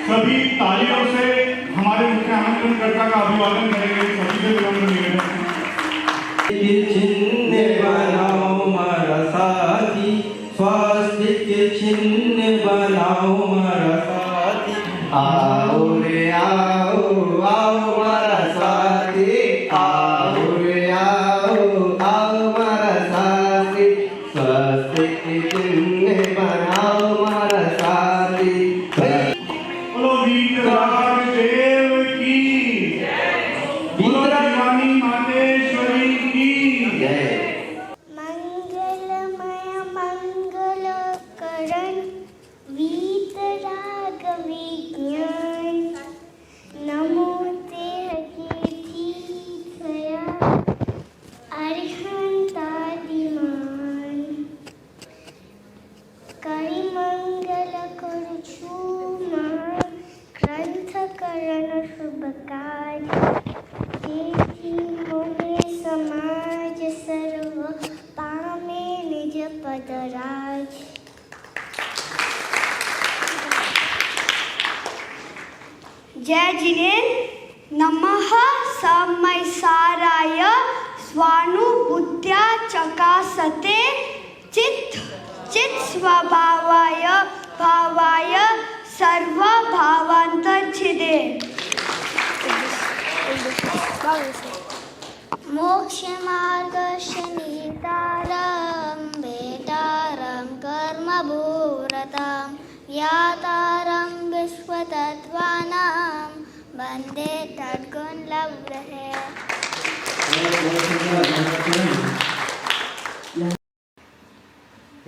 सभी तालियों से हमारे मुख्य आमंत्रणकर्ता का अभिवादन करेंगे। सभी से विनम्र निवेदन के चिन्ह बनाओ मारा साथी, स्वास्थ्य के चिन्ह बनाओ मारा साथी। आओ रे आओ आओ मारा साथी, आओ रे आओ आओ मारा साथी। स्वास्थ्य के चिन्ह बनाओ मारा साथी। बोलो वीतराग देव की, बोलो शिवानी मातेश्वरी की जय। मंगलमय मंगल करण वीतराग विज्ञान, नमो ते कीर्ति थया अरिहंतादिमान। करी मंगल करू છું ગ્રંથકરણ શુભ કાજ, જેથી મોહે સમાજ સર્વ પામે નિજ પદરાજ। जय जिनेन्द्र। नमः समयसाराय स्वानुभूत्या चकासते चित् स्वभावाय भावाय सर्वभावान्तच्छिदे। मोक्षमार्गशनितारं वेदारं कर्मभूरतां यातारं विश्वतत्त्वानां वन्दे तद्गुणलब्धये।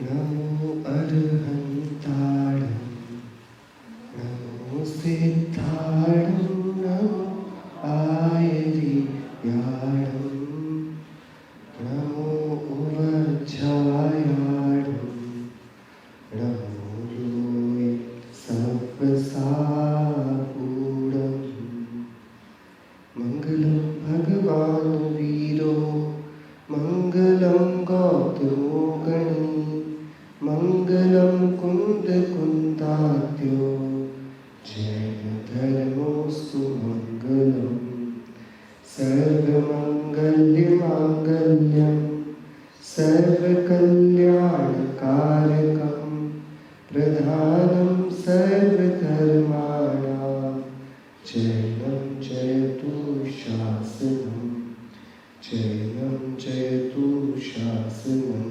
नमो अर्हन्ताणं, नमो सिद्धाणं, नमो आयर्याणं, नमो उवज्झायाणं, नमो लोये सप्तसापूर्णं। मंगलं भगवान् वीरो, मंगलं गौतमो गणी, मंगलं कुन्दकुन्दाद्यो, जैनधर्मोऽस्तु मंगलम्। सर्वमङ्गल्यमाङ्गल्यं सर्वकल्याणकारकं, प्रधानं सर्वधर्माणां, जैनं जयतु शासनं, जैनं जयतु शासनं,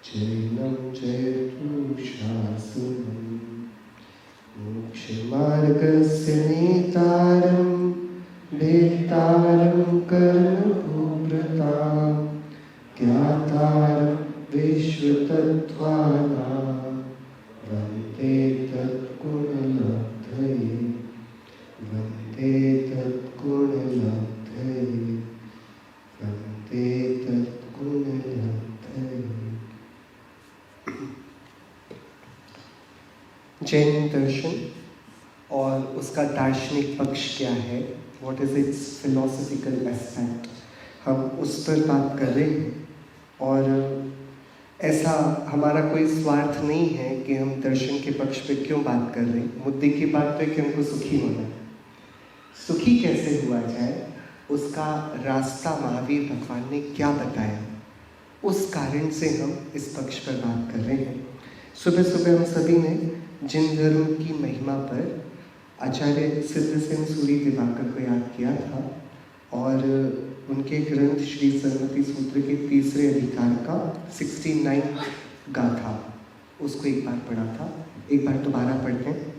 जैनं जयतु शासनं। मोक्षमार्गस्य नेतारं वेत्तारं कर्मभूभृतां, ज्ञातारं विश्वतत्त्वानां, वन्दे तद्गुणलब्धये, वन्दे तद्गुणलब्धये, वन्दे तद्गुणलब्धये। जैन दर्शन और उसका दार्शनिक पक्ष क्या है, what is it's philosophical aspect, हम उस पर बात कर रहे हैं। और ऐसा हमारा कोई स्वार्थ नहीं है कि हम दर्शन के पक्ष पे क्यों बात कर रहे हैं। मुद्दे की बात तो है कि हमको सुखी होना है। सुखी कैसे हुआ जाए उसका रास्ता महावीर भगवान ने क्या बताया, उस कारण से हम इस पक्ष पर बात कर रहे हैं। सुबह सुबह हम सभी ने जिन धर्म की महिमा पर आचार्य सिद्धसेन सूरी दिवाकर को याद किया था और उनके ग्रंथ श्री सरस्वती सूत्र के तीसरे अधिकार का 69 गाथा, उसको एक बार पढ़ा था, एक बार दोबारा पढ़ते हैं।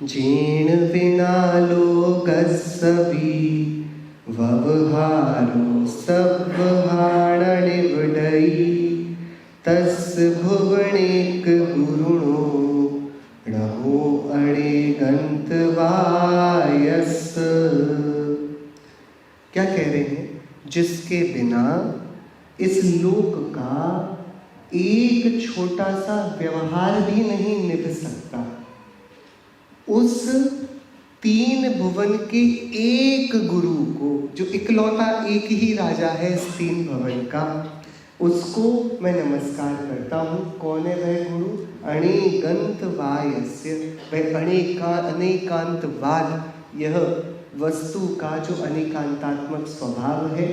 जीण विना लोकस्सभी व्यवहारो सब हाणनिवडई, तस भुवनेक गुरुणो रहो अणे गंतवायस। क्या कह रहे हैं? जिसके बिना इस लोक का एक छोटा सा व्यवहार भी नहीं निभ सकता, उस तीन भुवन के एक गुरु को, जो इकलौता एक ही राजा है इस तीन भवन का, उसको मैं नमस्कार करता हूँ। कौन है वह गुरु? अनेकंतवायस्य, वह अनेकांतवाद, यह वस्तु का जो अनेकांतात्मक स्वभाव है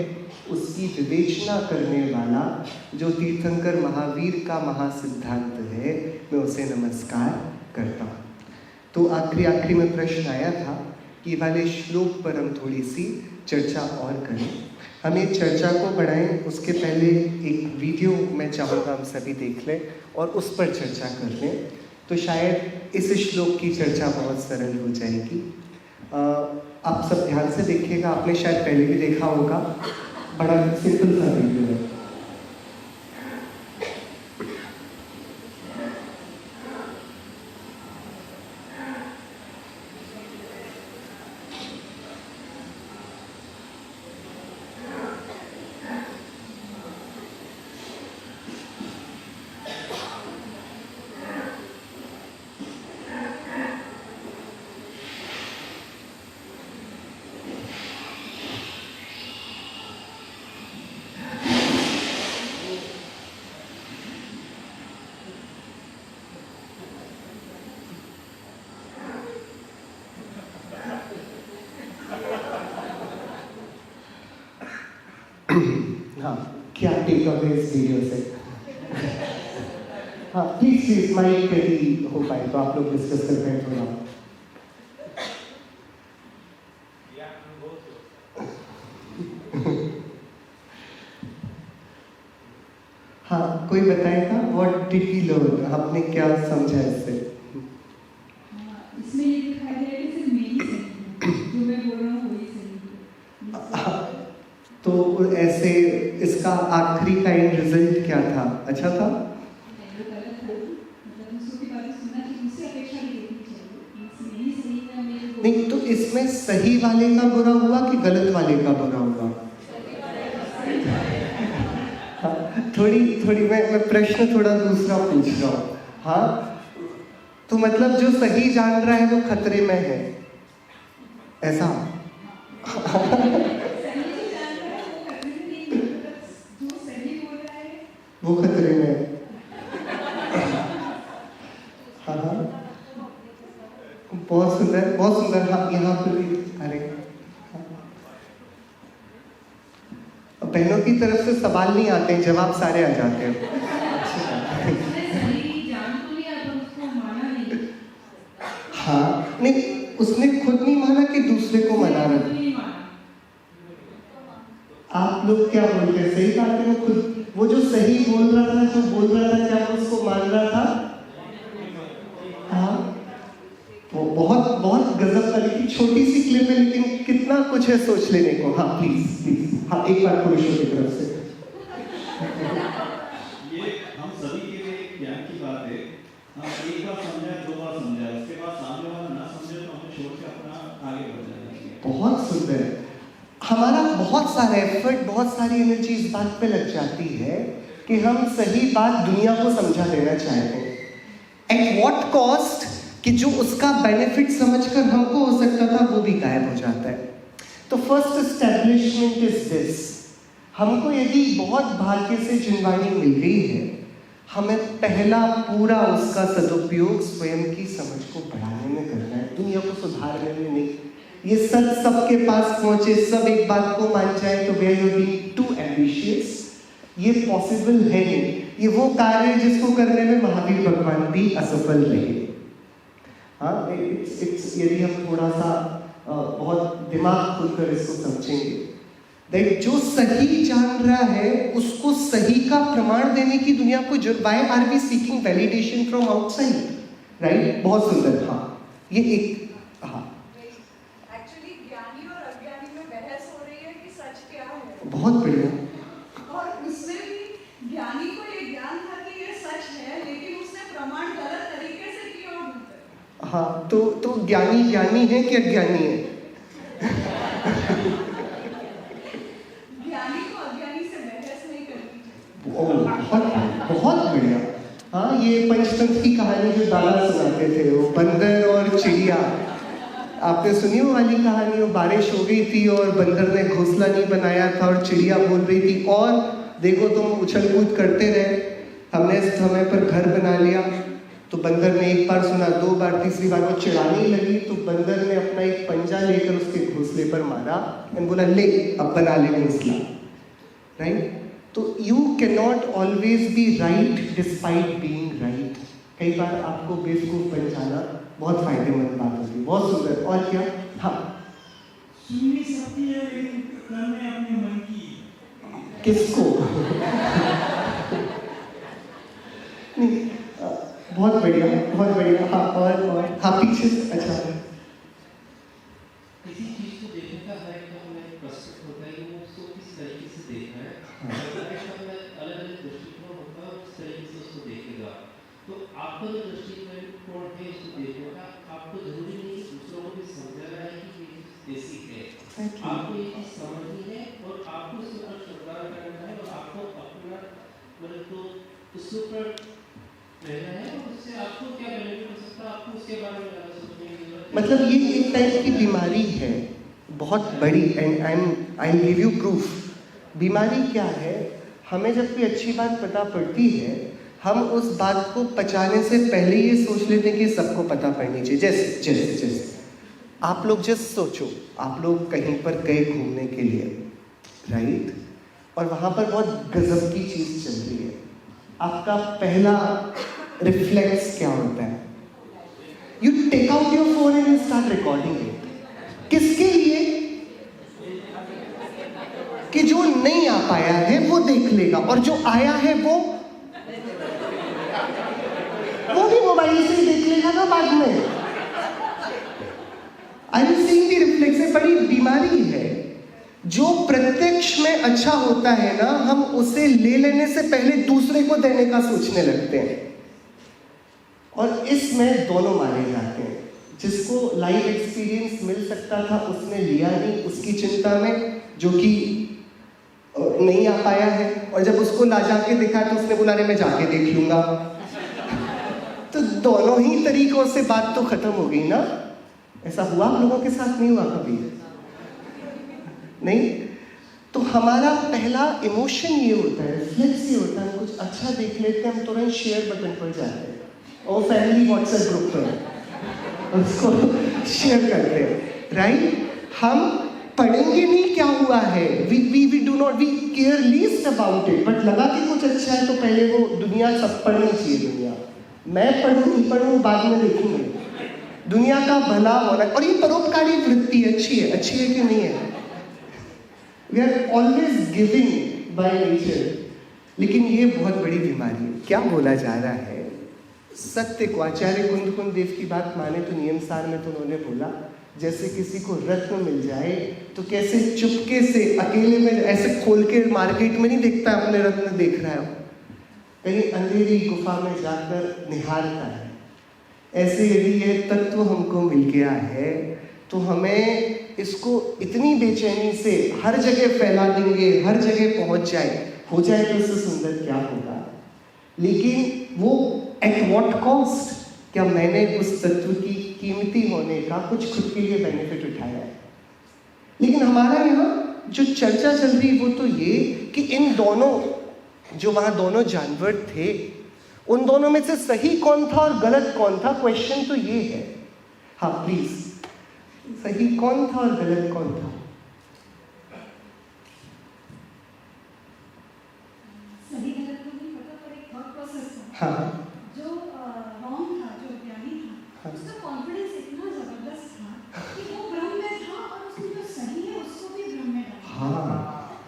उसकी विवेचना करने वाला जो तीर्थंकर महावीर का महासिद्धांत है, मैं उसे नमस्कार करता हूँ। तो आखिरी में प्रश्न आया था कि वाले श्लोक पर हम थोड़ी सी चर्चा और करें। हम ये चर्चा को बढ़ाएं उसके पहले एक वीडियो मैं चाहूँगा हम सभी देख लें और उस पर चर्चा कर लें, तो शायद इस श्लोक की चर्चा बहुत सरल हो जाएगी। आप सब ध्यान से देखिएगा, आपने शायद पहले भी देखा होगा, बड़ा सिंपल सा वीडियो है। हाँ, क्या टेक अवे इस वीडियो से? हाँ प्लीज माइक यदि हो पाए तो आप लोग डिस्कस करते हैं थोड़ा। हाँ, कोई बताएगा व्हाट डिड वी लर्न, आपने क्या समझा इससे? इसमें ये दिखाया गया है कि सिर्फ मेरी सही है, जो मैं बोल रहा हूँ वही सही है। तो ऐसे इसका आखिरी का एंड रिजल्ट क्या था? अच्छा था? नहीं, तो इसमें सही वाले का बुरा हुआ कि गलत वाले का बुरा हुआ? थोड़ी मैं प्रश्न थोड़ा दूसरा पूछ रहा हूँ। हाँ, तो मतलब जो सही जान रहा है वो खतरे में है, ऐसा? वो खतरे में है। हाँ, बहुत सुंदर, बहुत सुंदर। हाँ, यहाँ पर भी अरे बहनों की तरफ से सवाल नहीं आते हैं, जवाब सारे आ जाते हैं। हाँ, नहीं, उसने खुद नहीं माना कि दूसरे को मना रहा। आप लोग क्या बोलते हैं? सही बात है, वो खुद, वो जो सही बोल रहा था, जो बोल रहा था, क्या वो उसको मान रहा था? हाँ, वो बहुत गजब का, लेकिन छोटी सी क्लिप है, लेकिन कितना कुछ है सोच लेने को। हाँ प्लीज, हाँ एक बार पुरुषों की तरफ से। ये हम सभी के लिए ज्ञान की बात है। हम एक बार समझा, दो बार समझा, उसके बाद सामने वाला ना समझे तो हमें छोड़ के अपना आगे बढ़ जाना चाहिए। बहुत सुंदर। हमारा बहुत सारा एफर्ट, बहुत सारी एनर्जी इस बात पे लग जाती है कि हम सही बात दुनिया को समझा देना चाहते हैं। एट व्हाट कॉस्ट, कि जो उसका बेनिफिट समझकर हमको हो सकता था वो भी गायब हो जाता है। तो फर्स्ट एस्टैब्लिशमेंट इज दिस, हमको यदि बहुत भाग्य से जिनवाणी मिल गई है, हमें पहला पूरा उसका सदुपयोग स्वयं की समझ को बढ़ाने में करना है, दुनिया को सुधारने में नहीं। ये सच सबके पास पहुंचे, सब एक बात को मान जाए तो वे आर बीइंग टू एम्बिशियस, ये पॉसिबल है नहीं। ये वो कार्य है जिसको करने में महावीर भगवान भी असफल रहे। हाँ, यदि हम थोड़ा सा बहुत दिमाग खुलकर इसको समझेंगे, दैट जो सही जान रहा है उसको सही का प्रमाण देने की दुनिया को why are we seeking validation from outside, right? बहुत सुंदर। हाँ, ये एक, हाँ, एक्चुअली ज्ञानी और अज्ञानी में बहस हो रही है कि सच क्या है। बहुत बढ़िया। और उसमें भी ज्ञानी को ये ज्ञान था कि ये सच है, लेकिन उसने प्रमाण गलत तरीके से किया और दूसरे। हाँ, तो ज्ञानी ज्ञानी है कि अज्ञानी है? ज्ञानी को अज्ञानी से बहस नहीं करनी। बहुत बढ़िया। हाँ, ये पंचतंत्र की कहानी जो दादा सुनाते थे, वो बंदर और चिड़िया, आपने सुनी वो वाली कहानी? वो बारिश हो गई थी और बंदर ने घोंसला नहीं बनाया था और चिड़िया बोल रही थी और देखो तुम उछल कूद करते रहे, हमने समय पर घर बना लिया, तो बंदर ने एक बार सुना, 2 बार, तीसरी बार वो चिढ़ाने लगी, तो बंदर ने अपना एक पंजा लेकर उसके घोंसले पर मारा एंड बोला ले अब बना ले घोंसला, राइट? तो you can not always be right despite being right. कई बार आपको बेवकूफ बन जाना बहुत फायदेमंद बात होगी। बहुत सुंदर। और क्या? हाँ, सुननी सकती है लेकिन करने अपने मन की। किसको? नहीं, बहुत बढ़िया, बहुत बढ़िया। हाँ, और हाँ पीछे से, अच्छा। किसी चीज को देखने का हर एक का हमें प्रस्तुत होता है कि वो उसको किस तरीके से देख रहा है, हर एक का अलग अलग दृष्टिकोण होता है, उस तरीके से उसको देखेगा। तो आपका जो दृष्टिकोण है उसको देखने का, आपको जरूरी नहीं कि दूसरों को भी समझाना है कि ये चीज ऐसी है, आपको ये चीज समझनी है और आपको उसके ऊपर श्रद्धा करना है और आपको अपना मतलब तो उसके ऊपर रहना है और उससे आपको क्या बेनिफिट हो सकता है, आपको उसके बारे में ज़्यादा सोचने की जरूरत है। मतलब ये एक टाइप की बीमारी है बहुत बड़ी, and I give you proof. बीमारी क्या है? हमें जब कोई अच्छी बात पता पड़ती है, हम उस बात को पचाने से पहले ये सोच लेते हैं कि सबको पता पड़नी चाहिए। जैसे आप लोग जस्ट सोचो, आप लोग कहीं पर गए घूमने के लिए, राइट? और वहाँ पर बहुत गजब की चीज़ चल रही है, आपका पहला रिफ्लेक्स क्या होता है? You take out your phone and you start recording it. किसके लिए? कि जो नहीं आ पाया है वो देख लेगा, और जो आया है वो भी मोबाइल से ही देख लेगा ना बाद में। I am seeing the reflex. है बड़ी बीमारी है। जो प्रत्यक्ष में अच्छा होता है ना, हम उसे ले लेने से पहले दूसरे को देने का सोचने लगते हैं, और इसमें दोनों मारे जाते हैं। जिसको लाइव एक्सपीरियंस मिल सकता था उसने लिया नहीं, उसकी चिंता में, जो कि नहीं आ पाया है, और जब उसको ला जाके दिखा तो उसने बोला अरे मैं जाके देख लूंगा। तो दोनों ही तरीकों से बात तो खत्म हो गई ना। ऐसा हुआ आप लोगों के साथ? नहीं हुआ कभी? नहीं। तो हमारा पहला इमोशन ये होता है, रिफ्लेक्स ये होता है, कुछ अच्छा देख लेते हैं हम, तुरंत शेयर बटन पर जाते हैं और फैमिली व्हाट्सएप ग्रुप पर उसको शेयर करते हैं, राइट? हम पढ़ेंगे नहीं क्या हुआ है, we do not, we care least about it, but लगा कि कुछ अच्छा है तो पहले वो दुनिया सब पढ़नी चाहिए। दुनिया मैं पढ़ूँ नहीं पढ़ूँ बाद में देखूंगी, दुनिया का भला होना। और ये परोपकारी वृत्ति अच्छी है कि नहीं है? We are always giving by nature, लेकिन ये बहुत बड़ी बीमारी है। क्या बोला जा रहा है? सत्य को आचार्य कुंद देव की बात माने तो नियम सार में तो उन्होंने बोला, जैसे किसी को रत्न मिल जाए तो कैसे चुपके से अकेले में ऐसे खोल के मार्केट में नहीं देखता अपने रत्न देख रहा है, कहीं अंधेरी गुफा में जाकर निहारता है। ऐसे यदि यह तत्व हमको मिल गया है तो हमें इसको इतनी बेचैनी से हर जगह फैला देंगे, हर जगह पहुंच हो जाए तो इससे सुंदर क्या होगा। लेकिन वो एट व्हाट कॉस्ट? क्या मैंने उस तत्व की कीमती होने का कुछ खुद के लिए बेनिफिट उठाया है? लेकिन हमारा यहाँ जो चर्चा चल रही वो तो ये कि इन दोनों, जो वहाँ दोनों जानवर थे, उन दोनों में से सही कौन था और गलत कौन था? क्वेश्चन तो ये है। हाँ प्लीज, सही कौन था और गलत कौन था? सही गलत तो नहीं पता, पर एक थॉट प्रोसेस था। हाँ, जो रॉन्ग था, जो ज्ञानी था, उसका कॉन्फिडेंस इतना जबरदस्त था कि वो भ्रम में था और उसने जो सही है उसको भी भ्रम में डाला। हाँ।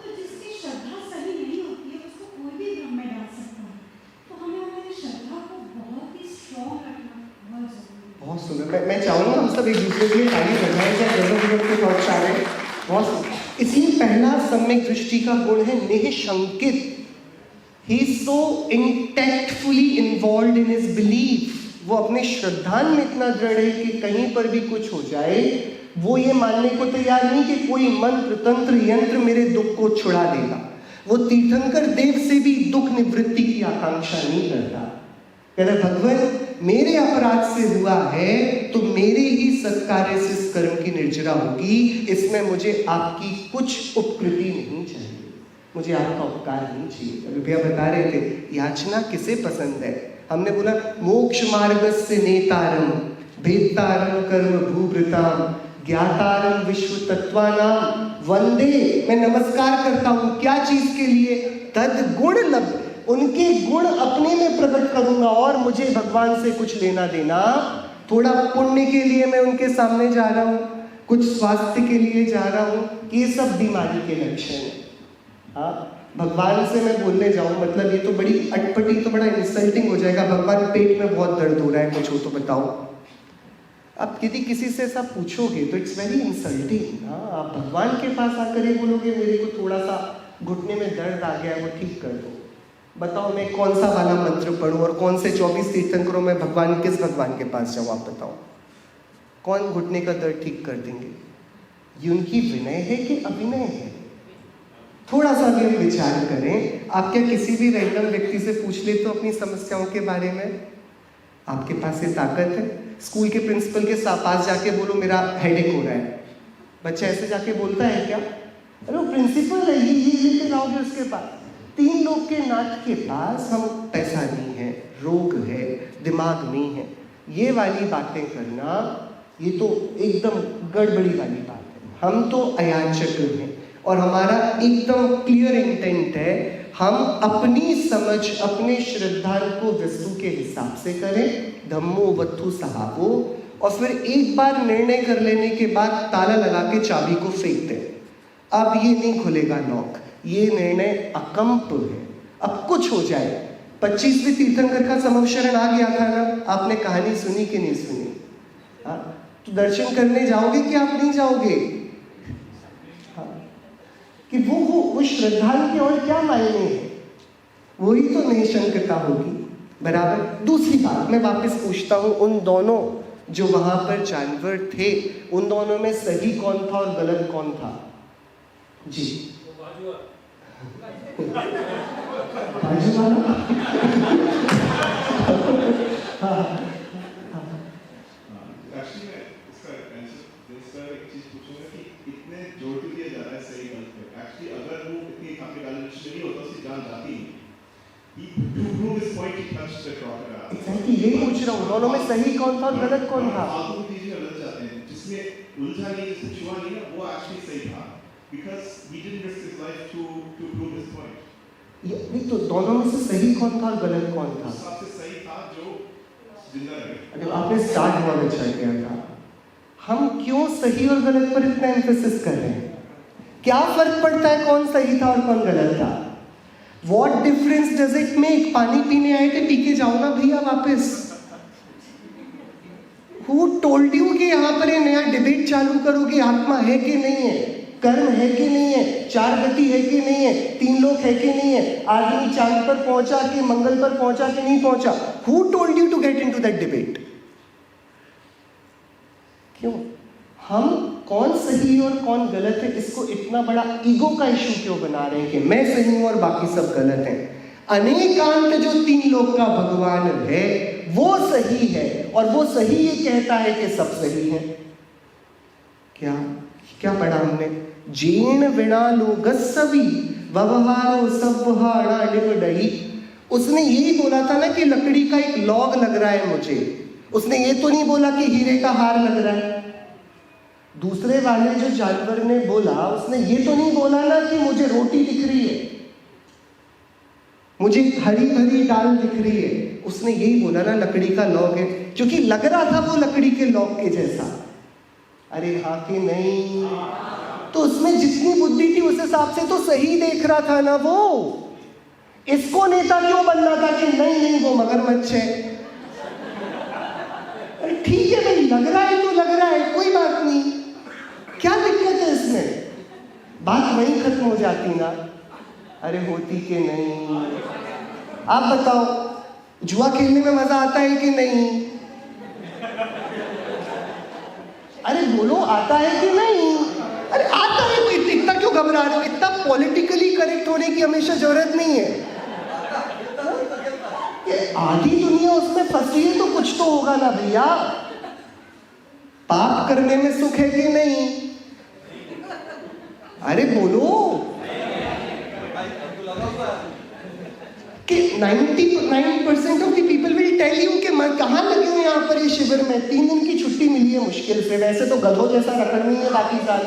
तो जिसकी श्रद्धा सही नहीं होती है उसको कोई भी भ्रम में डाल सकता है। तो हमें हमारी श्रद्धा को बहुत ही स्ट्रॉन्ग रखना बहुत जरूरी है। बहुत सुंदर। मैं चाहूँगा हम सब एक दूसरे के लिए ताली बजाएं, क्या जरूरत के बहुत सारे। बहुत इसलिए पहला सम्यक दृष्टि का गुण है निःशंकित। He is so intactfully involved in his belief. वो अपने श्रद्धान में इतना दृढ़ है कि कहीं पर भी कुछ हो जाए वो ये मानने को तैयार नहीं कि कोई मंत्र तंत्र यंत्र मेरे दुख को छुड़ा देगा। वो तीर्थंकर देव से भी दुख निवृत्ति की आकांक्षा नहीं करता। कहता भगवान मेरे अपराध से हुआ है तो मेरे ही सत्कार्य से इस कर्म की निर्जरा होगी, इसमें मुझे आपकी कुछ उपकृति नहीं चाहिए। मुझे आपका उपकार नहीं चाहिए। अभी भैया बता रहे थे याचना किसे पसंद है, हमने बोला मोक्ष मार्गस्य नेतारम भेत्तारम कर्म भूभृताम ज्ञातारम विश्व तत्वानाम वंदे। मैं नमस्कार करता हूँ क्या चीज के लिए, तद गुण लब, उनके गुण अपने में प्रकट करूंगा और मुझे भगवान से कुछ लेना देना, थोड़ा पुण्य के लिए मैं उनके सामने जा रहा हूँ, कुछ स्वास्थ्य के लिए जा रहा हूँ, ये सब बीमारी के लक्षण है। हाँ, भगवान से मैं बोलने जाऊँ मतलब ये तो बड़ी अटपटी, तो बड़ा इंसल्टिंग हो जाएगा, भगवान पेट में बहुत दर्द हो रहा है कुछ हो तो बताओ। अब यदि किसी से ऐसा पूछोगे तो इट्स वेरी इंसल्टिंग। हाँ, आप भगवान के पास आकर ये बोलोगे मेरे को थोड़ा सा घुटने में दर्द आ गया है वो ठीक कर दो, बताओ मैं कौन सा वाला मंत्र पढ़ूं और कौन से 24 तीर्थंकरों में भगवान किस भगवान के पास जाऊं, आप बताओ कौन घुटने का दर्द ठीक कर देंगे। ये उनकी विनय है कि अभिनय है, थोड़ा सा भी हम विचार करें। आप क्या किसी भी रैंडम व्यक्ति से पूछ ले तो अपनी समस्याओं के बारे में, आपके पास ये ताकत है। स्कूल के प्रिंसिपल के पास जाके बोलो मेरा हेडेक हो रहा है, बच्चा ऐसे जाके बोलता है क्या, अरे वो प्रिंसिपल है ये लेके जाओगे उसके पास। 3 लोग के नाथ के पास हम पैसा नहीं है, रोग है, दिमाग नहीं है, ये वाली बातें करना ये तो एकदम गड़बड़ी वाली बात है। हम तो अयाचक हैं और हमारा एकदम क्लियर इंटेंट है हम अपनी समझ अपने श्रद्धा को वस्तु के हिसाब से करें, धम्मो वत्थु सहावो, और फिर एक बार निर्णय कर लेने के बाद ताला लगा के चाबी को फेंक दें। अब ये नहीं खुलेगा लॉक, ये निर्णय अकम्प है। अब कुछ हो जाए, 25वें तीर्थंकर का समवशरण आ गया था ना, आपने कहानी सुनी कि नहीं सुनी? हाँ, तो दर्शन करने जाओगे कि आप नहीं जाओगे? हाँ, कि वो श्रद्धा के और क्या मायने हैं, वही तो निशंकता होगी। बराबर। दूसरी बात मैं वापस पूछता हूँ, उन दोनों जो वहां पर जानवर थे उन दोनों में सही कौन था और गलत कौन था? जी बाजू वाला। एक्चुअली मैं इसका एक चीज पूछूंगा कि इतने जोर क्यों दिया जा रहा है सही गलत पे? एक्चुअली अगर वो इतनी काफी गालिश नहीं होता उसकी जान जाती। To prove his point, he touched the crocodile. Exactly, यही पूछ रहा हूँ, दोनों में सही कौन था और गलत कौन था? फालतू की चीजें अलग जाते हैं, जिसमें उलझा नहीं, जिसमें छुआ नहीं ना, वो एक्चुअली सही था, because he didn't risk his life to prove his point. ये नहीं तो दोनों में से सही कौन था और गलत कौन था? सबसे सही था जो जिंदा रहे। अरे आपने स्टार्ट हुआ अच्छा किया था। हम क्यों सही और गलत पर इतना एम्फेसिस कर रहे हैं? क्या फर्क पड़ता है कौन सही था और कौन गलत था? What difference does it make? पानी पीने आए थे, पी के जाओ ना भैया वापस। Who told you कि यहाँ पर ये नया डिबेट चालू करोगे, आत्मा है कि नहीं है, कर्म है कि नहीं है, 4 गति है कि नहीं है, 3 लोक है कि नहीं है, आदमी चांद पर पहुंचा कि मंगल पर पहुंचा कि नहीं पहुंचा? Who told you to get into that debate? क्यों हम कौन सही और कौन गलत है इसको इतना बड़ा ईगो का इशू क्यों बना रहे हैं कि मैं सही हूं और बाकी सब गलत हैं? अनेकांत जो 3 लोक का भगवान है वो सही है और वो सही ये कहता है कि सब सही है। क्या क्या पढ़ा हमने? जीर्ण विणा लोगस्सवी व्यवहारो सव्वहारा निवडई। उसने यही बोला था ना कि लकड़ी का एक लॉग लग रहा है मुझे, उसने ये तो नहीं बोला कि हीरे का हार लग रहा है। दूसरे वाले जो जानवर ने बोला उसने ये तो नहीं बोला ना कि मुझे रोटी दिख रही है, मुझे हरी भरी दाल दिख रही है, उसने यही बोला ना लकड़ी का लॉग है, क्योंकि लग रहा था वो लकड़ी के लॉग के जैसा। अरे हाँ कि नहीं? तो उसमें जितनी बुद्धि थी उस हिसाब से तो सही देख रहा था ना वो। इसको नेता क्यों बनना था कि नहीं नहीं वो मगरमच्छ है? अरे ठीक है भाई, लग रहा है तो लग रहा है, कोई बात नहीं, क्या दिक्कत है इसमें? बात वहीं खत्म हो जाती ना। अरे होती कि नहीं? आप बताओ, जुआ खेलने में मजा आता है कि नहीं? अरे बोलो, आता है कि नहीं? अरे आता है, तो इतना क्यों घबरा रहे हो? इतना पॉलिटिकली करेक्ट होने की हमेशा जरूरत नहीं है। ये आधी दुनिया उसमें फंसी है तो कुछ तो होगा ना भैया। पाप करने में सुख है कि नहीं? अरे बोलो। कि 99% of the people will tell you कि मैं कहाँ लगे हूँ यहाँ पर ये शिविर में, 3 दिन की छुट्टी मिली है मुश्किल से, वैसे तो गधों जैसा रखनी है बाकी साल,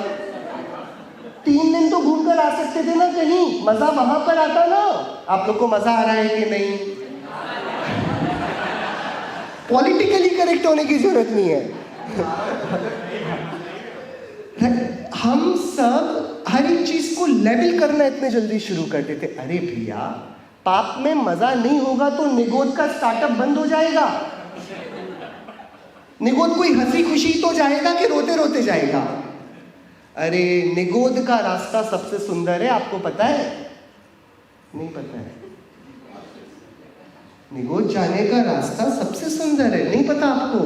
3 दिन तो घूम कर आ सकते थे ना कहीं, मजा वहां पर आता ना। आप लोग को मजा आ रहा है कि नहीं? पॉलिटिकली करेक्ट होने की जरूरत नहीं है। हम सब हर एक चीज को लेवल करना इतने जल्दी शुरू कर देते। अरे भैया, पाप में मजा नहीं होगा तो निगोद का स्टार्टअप बंद हो जाएगा। निगोद कोई हंसी खुशी तो जाएगा कि रोते रोते जाएगा? अरे निगोद का रास्ता सबसे सुंदर है, आपको पता है? नहीं पता है? निगोद जाने का रास्ता सबसे सुंदर है, नहीं पता आपको?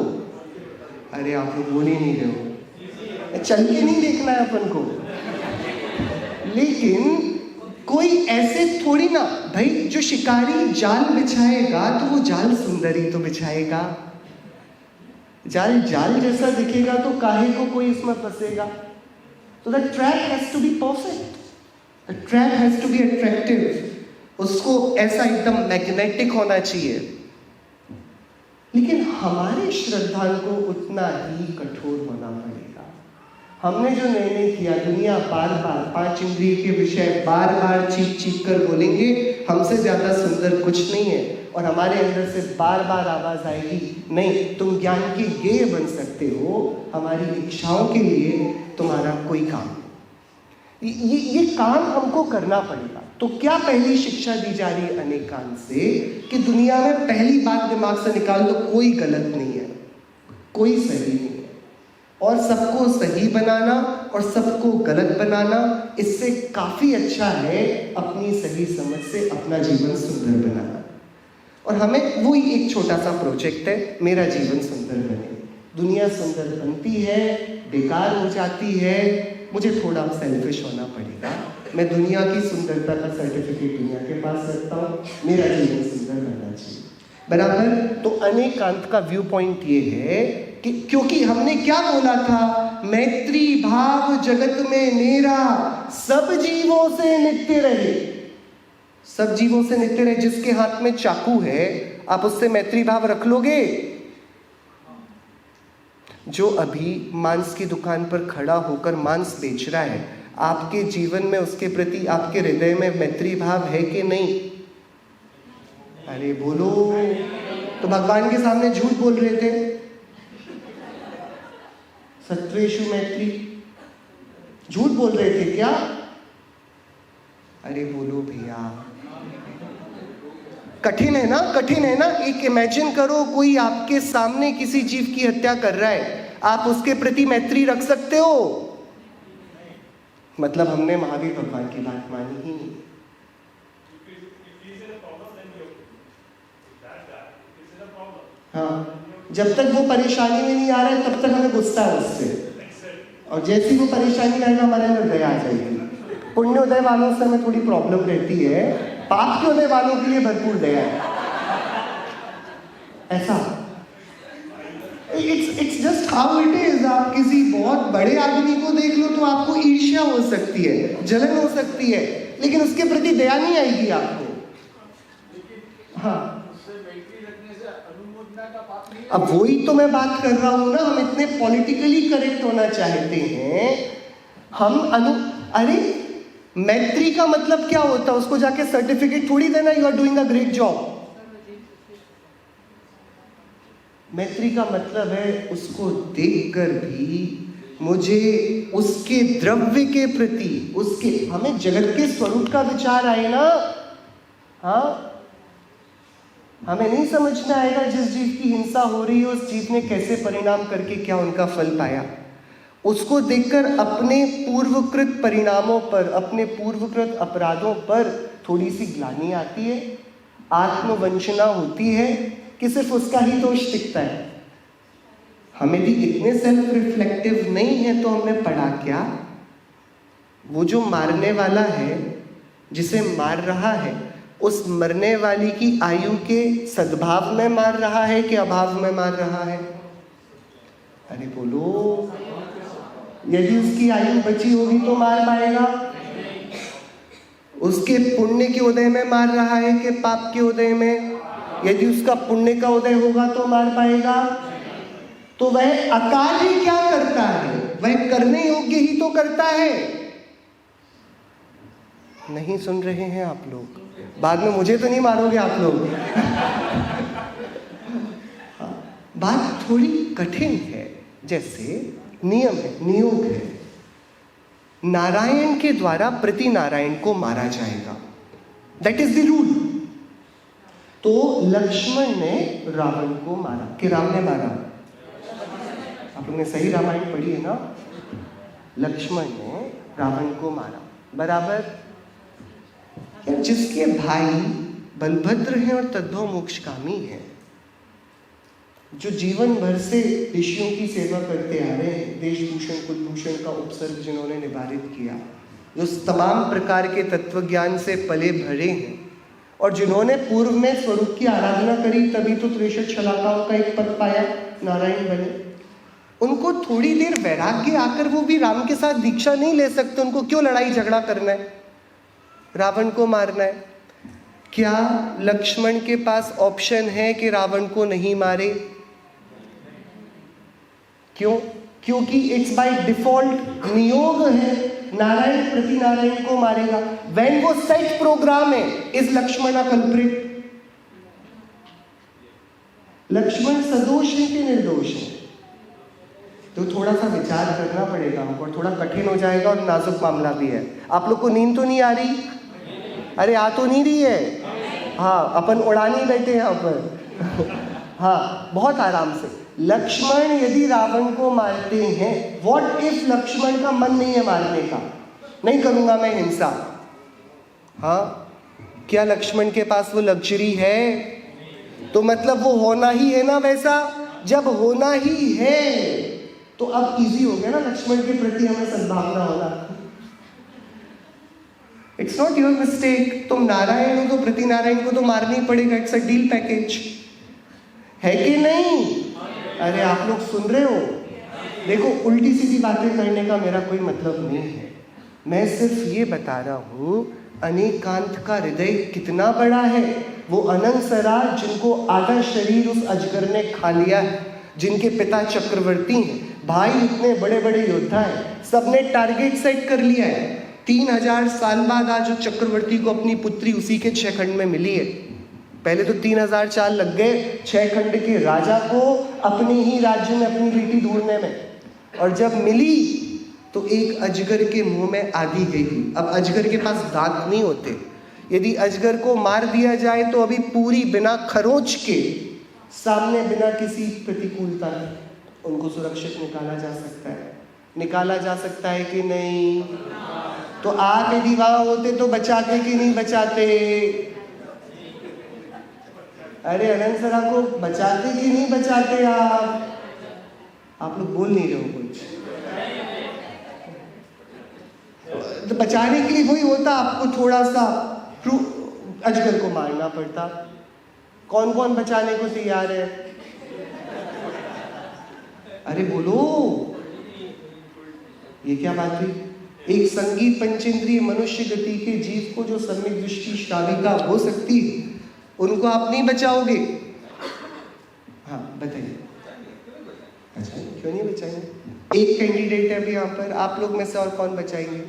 अरे आप लोग बोल ही नहीं रहे हो, चल के नहीं देखना है अपन को। लेकिन कोई ऐसे थोड़ी ना भाई, जो शिकारी जाल बिछाएगा तो वो जाल सुंदर ही तो बिछाएगा। जाल जाल जैसा दिखेगा तो काहे को कोई इसमें फंसेगा? तो the trap has to be perfect, the trap has to be attractive, उसको ऐसा एकदम मैग्नेटिक होना चाहिए। लेकिन हमारे श्रद्धालु को उतना ही कठोर होना पड़ेगा। हमने जो निर्णय किया, दुनिया बार बार 5 इंद्रिय के विषय बार बार चीख कर बोलेंगे हमसे ज्यादा सुंदर कुछ नहीं है, और हमारे अंदर से बार बार आवाज आएगी नहीं तुम ज्ञान के गेय बन सकते हो, हमारी इच्छाओं के लिए तुम्हारा कोई काम। ये काम हमको करना पड़ेगा। तो क्या पहली शिक्षा दी जा रही है अनेक कान से कि दुनिया में पहली बात दिमाग से निकाल दो, कोई गलत नहीं है, कोई सही नहीं है, और सबको सही बनाना और सबको गलत बनाना इससे काफी अच्छा है अपनी सही समझ से अपना जीवन सुंदर बनाना। और हमें वो ही एक छोटा सा प्रोजेक्ट है, मेरा जीवन सुंदर बने। दुनिया सुंदर बनती है, बेकार हो जाती है, मुझे थोड़ा सेल्फिश होना पड़ेगा। मैं दुनिया की सुंदरता का सर्टिफिकेट दुनिया के पास रखता हूँ, मेरा जीवन सुंदर बनना चाहिए, बराबर। तो अनेकांत का व्यू पॉइंट ये है कि क्योंकि हमने क्या बोला था, मैत्री भाव जगत में मेरा सब जीवों से नित्य रहे। सब जीवों से नित्य रहे। जिसके हाथ में चाकू है आप उससे मैत्री भाव रख लोगे? जो अभी मांस की दुकान पर खड़ा होकर मांस बेच रहा है, आपके जीवन में उसके प्रति आपके हृदय में मैत्री भाव है कि नहीं? अरे बोलो। तो भगवान के सामने झूठ बोल रहे थे, सत्वेषु मैत्री, झूठ बोल रहे थे क्या? अरे बोलो भैया, कठिन है ना, कठिन है ना। एक इमेजिन करो, कोई आपके सामने किसी जीव की हत्या कर रहा है, आप उसके प्रति मैत्री रख सकते हो? मतलब हमने महावीर भगवान की बात मानी ही नहीं। हाँ, जब तक वो परेशानी में नहीं आ रहा है तब तक हमें गुस्सा है उससे, और जैसी वो परेशानी में आएगा हमारे अंदर दया आ जाएगी। पुण्योदय वालों से हमें थोड़ी प्रॉब्लम रहती है, पाप के उदय वालों के लिए भरपूर दया है। ऐसा it's just how it is. आप किसी बहुत बड़े आदमी को देख लो तो आपको ईर्ष्या हो सकती है, जलन हो सकती है, लेकिन उसके प्रति दया नहीं आएगी आपको। हाँ, अब वही तो मैं बात कर रहा हूं ना, हम इतने पॉलिटिकली करेक्ट होना चाहते हैं। हम अरे मैत्री का मतलब क्या होता है? उसको जाके सर्टिफिकेट थोड़ी देना, you are doing a great job. मैत्री का मतलब है उसको देखकर भी मुझे उसके द्रव्य के प्रति, उसके, हमें जगत के स्वरूप का विचार आए ना। हाँ, हमें नहीं समझना आएगा जिस जीव की हिंसा हो रही है उस जीव ने कैसे परिणाम करके क्या उनका फल पाया। उसको देखकर अपने पूर्वकृत परिणामों पर, अपने पूर्वकृत अपराधों पर थोड़ी सी ग्लानि आती है, आत्मवंचना होती है कि सिर्फ उसका ही दोष दिखता है। हमें भी इतने सेल्फ रिफ्लेक्टिव नहीं है तो हमने पढ़ा क्या? वो जो मारने वाला है, जिसे मार रहा है, उस मरने वाली की आयु के सद्भाव में मार रहा है कि अभाव में मार रहा है? अरे बोलो। यदि उसकी आयु बची होगी तो मार पाएगा, उसके पुण्य के उदय में मार रहा है कि पाप के उदय में? यदि उसका पुण्य का उदय होगा तो मार पाएगा। तो वह अकाल ही क्या करता है? वह करने योग्य ही तो करता है। नहीं सुन रहे हैं आप लोग? बाद में मुझे तो नहीं मारोगे आप लोग? बात थोड़ी कठिन है। जैसे नियम है, नियोग है, नारायण के द्वारा प्रति नारायण को मारा जाएगा, दैट इज द रूल। तो लक्ष्मण ने रावण को मारा कि राम ने मारा? आप लोगों ने सही रामायण पढ़ी है ना? लक्ष्मण ने रावण को मारा, बराबर। जिसके भाई बलभद्र हैं और तद्भव मोक्षकामी हैं, जो जीवन भर से ऋषियों की सेवा करते आ रहे हैं, देशभूषण कुलभूषण का उपसर्ग जिन्होंने निवारित किया, जो तमाम प्रकार के तत्वज्ञान से पले भरे हैं और जिन्होंने पूर्व में स्वरूप की आराधना करी, तभी तो 63 शलाकाओं का एक पद पाया, नारायण बने। उनको थोड़ी देर वैराग्य आकर वो भी राम के साथ दीक्षा नहीं ले सकते। उनको क्यों लड़ाई झगड़ा करना है, रावण को मारना है? क्या लक्ष्मण के पास ऑप्शन है कि रावण को नहीं मारे? क्यों? क्योंकि इट्स बाय डिफॉल्ट नियोग है, नारायण प्रति नारायण को मारेगा। व्हेन वो सेट प्रोग्राम है, is Lakshman a culprit? Lakshman सदोष है कि निर्दोष है? तो थोड़ा सा विचार करना पड़ेगा हमको, और थोड़ा कठिन हो जाएगा और नाजुक मामला भी है। आप लोग को नींद तो नहीं आ रही? अरे आ तो नहीं रही है? हाँ, अपन उड़ानी बैठे हैं अपन। हाँ, बहुत आराम से। लक्ष्मण यदि रावण को मारते हैं, व्हाट इफ लक्ष्मण का मन नहीं है मारने का? नहीं करूंगा मैं हिंसा। हाँ, क्या लक्ष्मण के पास वो लग्जरी है? तो मतलब वो होना ही है ना वैसा। जब होना ही है तो अब इजी हो गया ना लक्ष्मण के प्रति हमें सद्भावना होना। It's not your mistake. तुम नारायण हो तो प्रति नारायण को तो मारना ही पड़ेगा। इट्स अ डील पैकेज, है कि नहीं? अरे आप लोग सुन रहे हो? देखो, उल्टी सीधी बातें करने का मेरा कोई मतलब नहीं है। मैं सिर्फ ये बता रहा हूँ अनेकांत का हृदय कितना बड़ा है। वो अनंत सराज जिनको आधा शरीर उस अजगर ने खा लिया है, जिनके पिता चक्रवर्ती हैं, भाई इतने बड़े बड़े योद्धा हैं, सबने टारगेट सेट कर लिया है। 3000 साल बाद आज जो चक्रवर्ती को अपनी पुत्री उसी के 6 खंड में मिली है। पहले तो 3000 साल लग गए 6 खंड के राजा को अपने ही राज्य में अपनी बेटी ढूंढने में, और जब मिली तो एक अजगर के मुंह में आधी गई। अब अजगर के पास दांत नहीं होते, यदि अजगर को मार दिया जाए तो अभी पूरी बिना खरोंच के सामने, बिना किसी प्रतिकूलता के उनको सुरक्षित निकाला जा सकता है। निकाला जा सकता है कि नहीं? तो आप यदि वहां होते तो बचाते कि नहीं बचाते? अरे अनंत सरा को बचाते कि नहीं बचाते? आप लोग बोल नहीं रहे हो कुछ। तो बचाने के लिए वही होता, आपको थोड़ा सा अजगर को मारना पड़ता। कौन कौन बचाने को तैयार है? अरे बोलो, ये क्या बात हुई? एक संगीत पंचेंद्रिय मनुष्य गति के जीव को जो सम्यक दृष्टि श्राविका हो सकती है, उनको आप नहीं बचाओगे? हाँ बताइए। अच्छा, क्यों नहीं बचाएंगे? एक कैंडिडेट है अभी यहाँ पर, आप लोग में से और कौन बचाएंगे?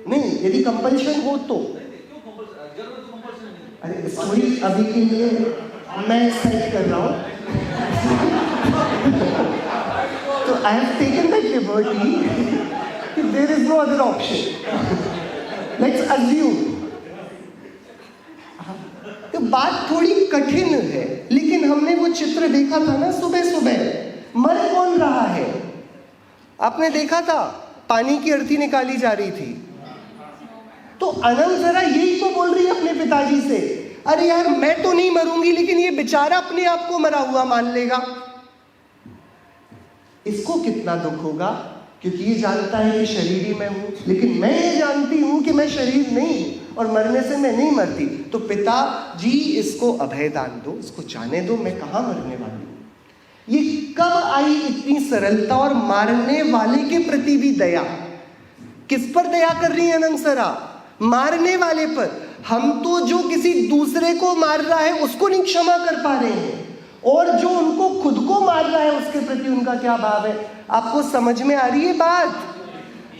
नहीं, यदि कंपल्शन हो तो। अरे स्टोरी अभी के लिए मैं सेट कर रहा हूँ। तो I have taken that liberty कि there is no other option. Let's assume. तो बात थोड़ी कठिन है, लेकिन हमने वो चित्र देखा था ना सुबह सुबह। मर कौन रहा है? आपने देखा था, पानी की अर्थी निकाली जा रही थी। तो अनंत जरा यही तो बोल रही है अपने पिताजी से, अरे यार मैं तो नहीं मरूंगी, लेकिन ये बेचारा अपने आप को मरा हुआ मान लेगा। इसको कितना दुख होगा, क्योंकि ये जानता है कि शरीर ही मैं हूं, लेकिन मैं ये जानती हूं कि मैं शरीर नहीं हूं और मरने से मैं नहीं मरती। तो पिता जी इसको अभय दान दो, इसको जाने दो, मैं कहां मरने वाली हूं। ये कब आई इतनी सरलता और मारने वाले के प्रति भी दया? किस पर दया कर रही है अनंगसरा? मारने वाले पर। हम तो जो किसी दूसरे को मार रहा है उसको नहीं क्षमा कर पा रहे हैं, और जो उनको खुद को मार रहा है उसके प्रति उनका क्या भाव है। आपको समझ में आ रही है बात?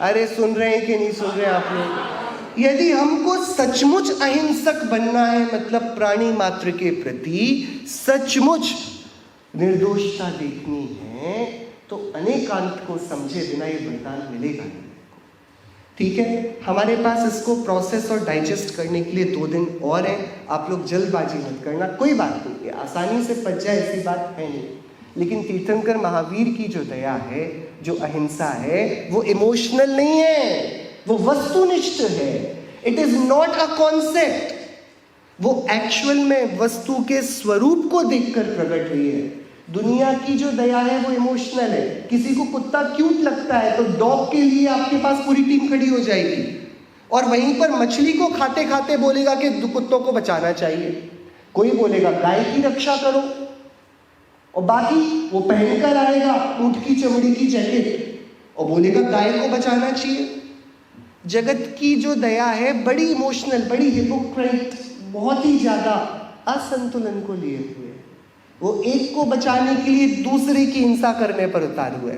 अरे सुन रहे हैं कि नहीं सुन रहे आप लोग? यदि हमको सचमुच अहिंसक बनना है, मतलब प्राणी मात्र के प्रति सचमुच निर्दोषता देखनी है, तो अनेकांत को समझे बिना ये वरदान मिलेगा नहीं। ठीक है, हमारे पास इसको प्रोसेस और डाइजेस्ट करने के लिए 2 दिन और है। आप लोग जल्दबाजी मत करना, कोई बात नहीं है, आसानी से पच जाए ऐसी बात है नहीं। लेकिन तीर्थंकर महावीर की जो दया है, जो अहिंसा है, वो इमोशनल नहीं है, वो वस्तुनिष्ठ है। It is not a concept, वो एक्चुअल में वस्तु के स्वरूप को देखकर प्रकट हुई है। दुनिया की जो दया है वो इमोशनल है। किसी को कुत्ता क्यूट लगता है तो डॉग के लिए आपके पास पूरी टीम खड़ी हो जाएगी, और वहीं पर मछली को खाते खाते बोलेगा कि कुत्तों को बचाना चाहिए। कोई बोलेगा गाय की रक्षा करो, और बाकी वो पहनकर आएगा ऊंट की चमड़ी की जैकेट और बोलेगा गाय को बचाना चाहिए। जगत की जो दया है बड़ी इमोशनल, बड़ी हिपोक्रेट, बहुत ही ज्यादा असंतुलन को लिए हुए। वो एक को बचाने के लिए दूसरे की हिंसा करने पर उतार हुए।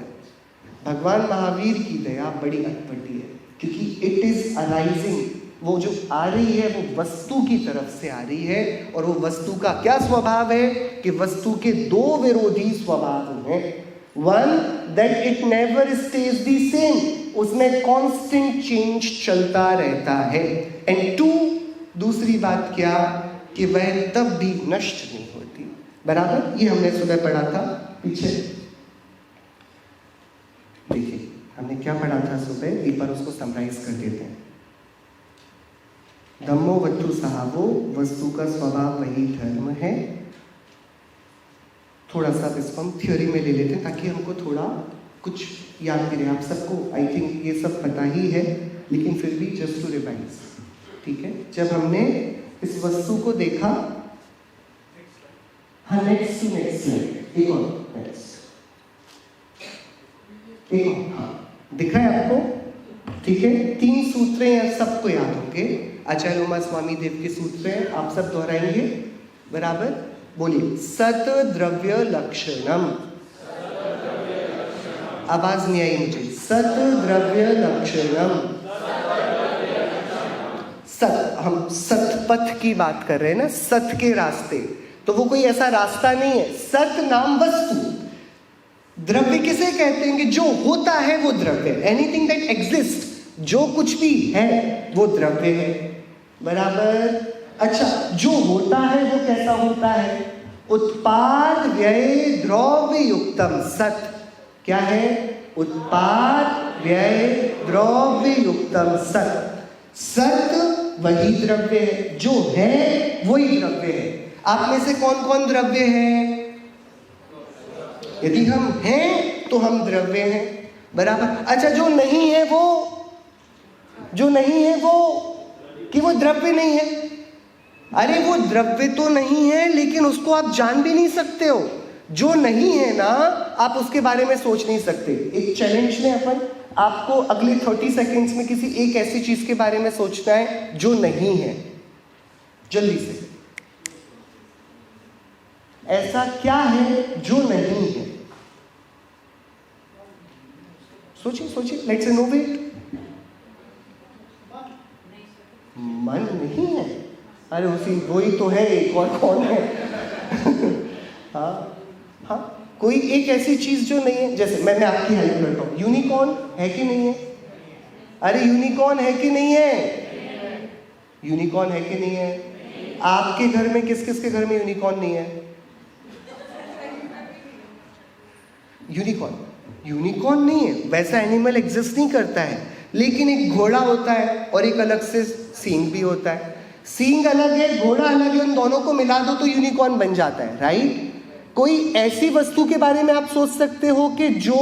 भगवान महावीर की दया बड़ी अटपटी है, क्योंकि इट इज अराइजिंग, वो जो आ रही है वो वस्तु की तरफ से आ रही है। और वो वस्तु का क्या स्वभाव है कि वस्तु के 2 विरोधी स्वभाव हैं। One, that it never stage the same, उसमें कांस्टेंट चेंज चलता रहता है। एंड 2, दूसरी बात क्या, कि वह तब भी नष्ट नहीं होती। बराबर, ये हमने सुबह पढ़ा था पीछे। देखिए हमने क्या पढ़ा था सुबह, एक बार उसको समराइज कर देते हैं। धम्मो वस्तु सहावो, वस्तु का स्वभाव वही धर्म है। थोड़ा सा इसको हम थ्योरी में ले लेते हैं ताकि हमको थोड़ा कुछ याद भी रहे। आप सबको आई थिंक ये सब पता ही है, लेकिन फिर भी जस्ट टू रिवाइज। ठीक है, जब हमने इस वस्तु को देखा, हाँ नेक्स्ट स्लाइड, एक और नेक्स्ट, एक और, हाँ दिखा है आपको? ठीक है, 3 सूत्र हैं, सबको याद होंगे। आचार्य उमा स्वामी देव के सूत्र हैं, आप सब दोहराएंगे। बराबर, बोलिए। सत द्रव्य लक्षणम, आवाज नहीं आई मुझे। सत द्रव्य लक्षणम। सत, हम सतपथ की बात कर रहे हैं ना, सत के रास्ते, तो वो कोई ऐसा रास्ता नहीं है। सत नाम वस्तु। द्रव्य किसे कहते हैं? कि जो होता है वो द्रव्य। एनीथिंग दैट एग्जिस्ट, जो कुछ भी है वो द्रव्य है। बराबर। अच्छा, जो होता है वो कैसा होता है? उत्पाद व्यय द्रव्य युक्तम सत। क्या है? उत्पाद व्यय द्रव्य युक्तम सत। सत वही द्रव्य है, जो है वही द्रव्य है। आप में से कौन कौन द्रव्य है? यदि हम हैं तो हम द्रव्य हैं। बराबर। अच्छा, जो नहीं है वो, जो नहीं है वो, कि वो द्रव्य नहीं है। अरे वो द्रव्य तो नहीं है, लेकिन उसको आप जान भी नहीं सकते हो। जो नहीं है ना, आप उसके बारे में सोच नहीं सकते। एक चैलेंज में अपन आपको अगले 30 सेकेंड्स में किसी एक ऐसी चीज के बारे में सोचना है जो नहीं है। जल्दी से, ऐसा क्या है जो नहीं है? सोचिए सोचिए, लेट्स इनोवेट। मन नहीं है? अरे उसी वही तो है, एक और कौन है? हाँ हाँ, कोई एक ऐसी चीज जो नहीं है। जैसे मैं आपकी हेल्प करता हूँ, यूनिकॉर्न है कि नहीं है? अरे यूनिकॉर्न है कि नहीं है? यूनिकॉर्न है कि नहीं है? आपके घर में किस किस के घर में यूनिकॉर्न नहीं है? यूनिकॉर्न, यूनिकॉर्न नहीं है, वैसा एनिमल एग्जिस्ट नहीं करता है। लेकिन एक घोड़ा होता है और एक अलग से सींग भी होता है। सींग अलग है, घोड़ा अलग है, उन दोनों को मिला दो तो यूनिकॉर्न बन जाता है, राइट? कोई ऐसी वस्तु के बारे में आप सोच सकते हो कि जो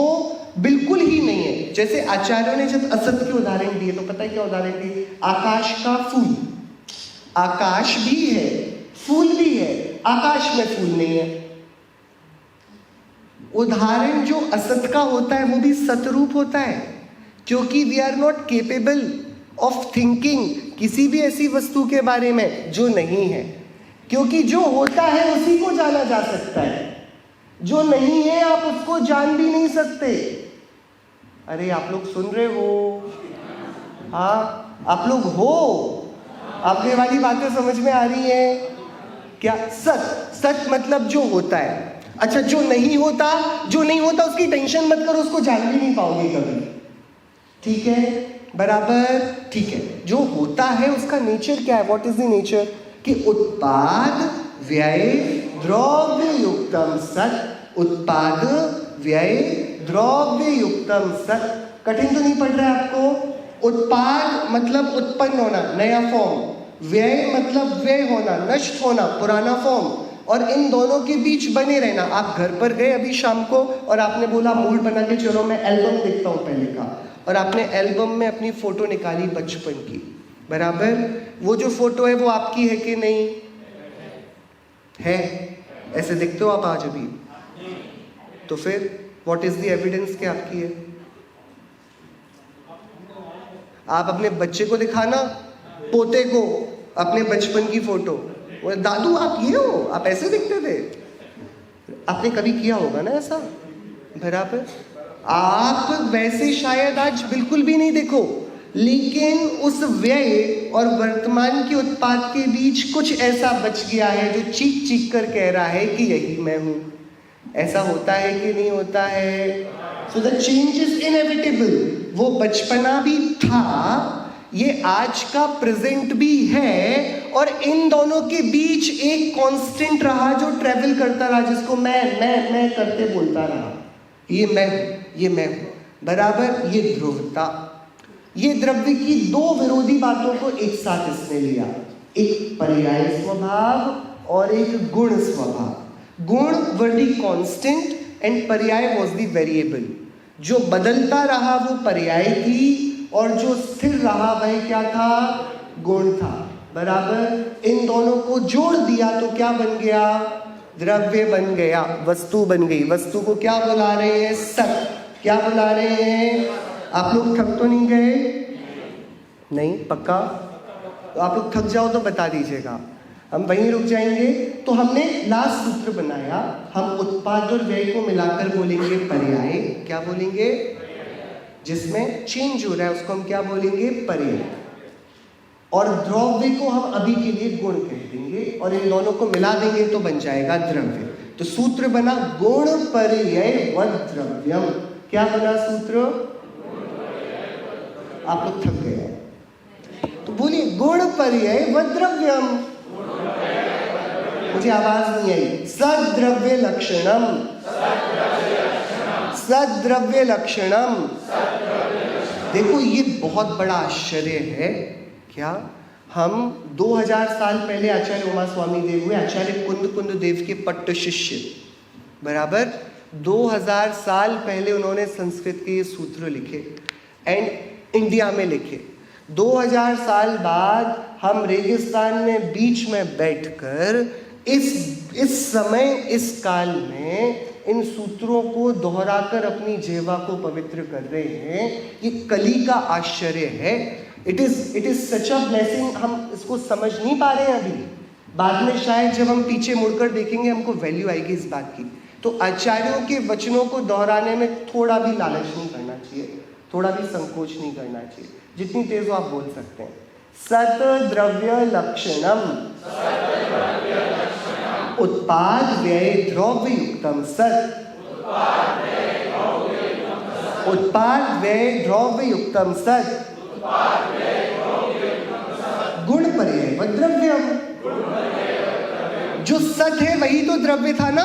बिल्कुल ही नहीं है। जैसे आचार्यों ने जब असत के उदाहरण दिए तो पता है क्या उदाहरण दिए? आकाश का फूल। आकाश भी है, फूल भी है, आकाश में फूल नहीं है। उदाहरण जो असत का होता है वो भी सतरूप होता है। क्योंकि we are not capable of thinking किसी भी ऐसी वस्तु के बारे में जो नहीं है, क्योंकि जो होता है उसी को जाना जा सकता है, जो नहीं है आप उसको जान भी नहीं सकते। अरे आप लोग सुन रहे हो? हाँ, आप लोग हो? आपके वाली बातें समझ में आ रही हैं क्या? सच मतलब जो होता है। अच्छा, जो नहीं होता उसकी टेंशन मत करो, उसको जान भी नहीं पाओगे कभी। ठीक है, बराबर, ठीक है। जो होता है उसका नेचर क्या है? What is the nature? कि उत्पाद व्यय द्रव्य युक्तम सत, उत्पाद व्यय द्रव्य युक्तम सत। कठिन तो नहीं पड़ रहा है आपको? उत्पाद मतलब उत्पन्न होना, नया फॉर्म, व्यय मतलब व्यय होना, नष्ट होना, पुराना फॉर्म, और इन दोनों के बीच बने रहना। आप घर पर गए अभी शाम को और आपने बोला मूड बना के चलो मैं एल्बम देखता हूँ पहले का, और आपने एल्बम में अपनी फोटो निकाली बचपन की, बराबर? वो जो फोटो है वो आपकी है कि नहीं है? ऐसे देखते हो आप आज अभी? तो फिर व्हाट इज द एविडेंस कि आपकी है? आप अपने बच्चे को दिखाना, पोते को, अपने बचपन की फोटो, वो दादू आप ये हो, आप ऐसे दिखते थे। आपने कभी किया होगा ना ऐसा, बराबर? आप वैसे शायद आज बिल्कुल भी नहीं देखो, लेकिन उस व्यय और वर्तमान के उत्पाद के बीच कुछ ऐसा बच गया है जो चीख चीख कर कह रहा है कि यही मैं हूं। ऐसा होता है कि नहीं होता है? So the change is inevitable. वो बचपना भी था, ये आज का प्रेजेंट भी है, और इन दोनों के बीच एक कांस्टेंट रहा जो ट्रेवल करता रहा, जिसको मैं करते बोलता रहा। ये मैं हूं, बराबर? ये ध्रुवता, ये द्रव्य की दो विरोधी बातों को एक साथ इसने लिया, एक पर्याय स्वभाव और एक गुण स्वभाव। गुण वर द कांस्टेंट एंड पर्याय वाज द वेरिएबल। जो बदलता रहा वो पर्याय थी, और जो स्थिर रहा वह क्या था? गुण था, बराबर? इन दोनों को जोड़ दिया तो क्या बन गया? द्रव्य बन गया, वस्तु बन गई। वस्तु को क्या बुला रहे हैं? सत। क्या बुला रहे हैं? आप लोग थक तो नहीं गए? नहीं, पक्का? तो आप लोग थक जाओ तो बता दीजिएगा, हम वहीं रुक जाएंगे। तो हमने लास्ट सूत्र बनाया, हम उत्पाद और व्यय को मिलाकर बोलेंगे पर्याय। क्या बोलेंगे? जिसमें चेंज हो रहा है उसको हम क्या बोलेंगे? पर्याय। और द्रव्य को हम अभी के लिए गुण कह देंगे, और इन दोनों को मिला देंगे तो बन जाएगा द्रव्य। तो सूत्र बना गुण पर्याय व द्रव्यम। क्या बना सूत्र? आप लोग थक गए हैं तो बोलिए गुण पर्याय व द्रव्यम। मुझे आवाज नहीं आई। सद्द्रव्य लक्षणम, सद्द्रव्य लक्षणम। देखो ये बहुत बड़ा आश्चर्य है। क्या हम 2000 साल पहले आचार्य उमा स्वामी देव हुए आचार्य कुंद देव के पट्ट शिष्य, बराबर? 2000 साल पहले उन्होंने संस्कृत के ये सूत्र लिखे एंड इंडिया में लिखे। 2000 साल बाद हम रेगिस्तान में बीच में बैठकर इस समय इस काल में इन सूत्रों को दोहराकर अपनी जेवा को पवित्र कर रहे हैं। ये कली का आश्चर्य है। It is such a blessing. हम इसको समझ नहीं पा रहे हैं अभी, बाद में शायद जब हम पीछे मुड़कर देखेंगे हमको वैल्यू आएगी इस बात की। तो आचार्यों के वचनों को दोहराने में थोड़ा भी लालच नहीं करना चाहिए, थोड़ा भी संकोच नहीं करना चाहिए, जितनी तेज हो आप बोल सकते हैं। सत द्रव्य लक्षणम, उत्पाद व्यय द्रव्य युक्तम सत, उत्पाद व्यय द्रव्य युक्तम सत, गुण पर्याय व द्रव्यम। जो सत है वही तो द्रव्य था ना।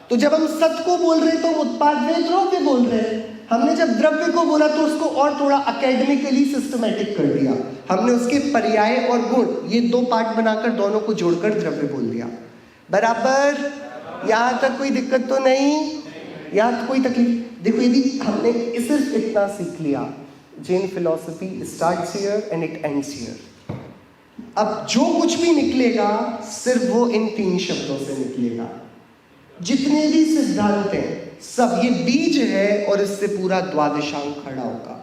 तो जब हम सत को बोल रहे तो उत्पाद व्यय द्रव्य बोल रहे हैं। हमने जब द्रव्य को बोला तो उसको और थोड़ा एकेडमिकली सिस्टमैटिक कर दिया। हमने उसके पर्याय और गुण ये दो पार्ट बनाकर दोनों को जोड़कर द्रव्य बोल दिया, बराबर? यहाँ तक कोई दिक्कत तो नहीं? यहाँ कोई तकलीफ? देखो यदि हमने सिर्फ इतना सीख लिया, Jain philosophy starts here and it ends here. अब जो कुछ भी निकलेगा सिर्फ वो इन 3 शब्दों से निकलेगा। जितने भी सिद्धांत हैं सब ये बीज है और इससे पूरा द्वादशांग खड़ा होगा।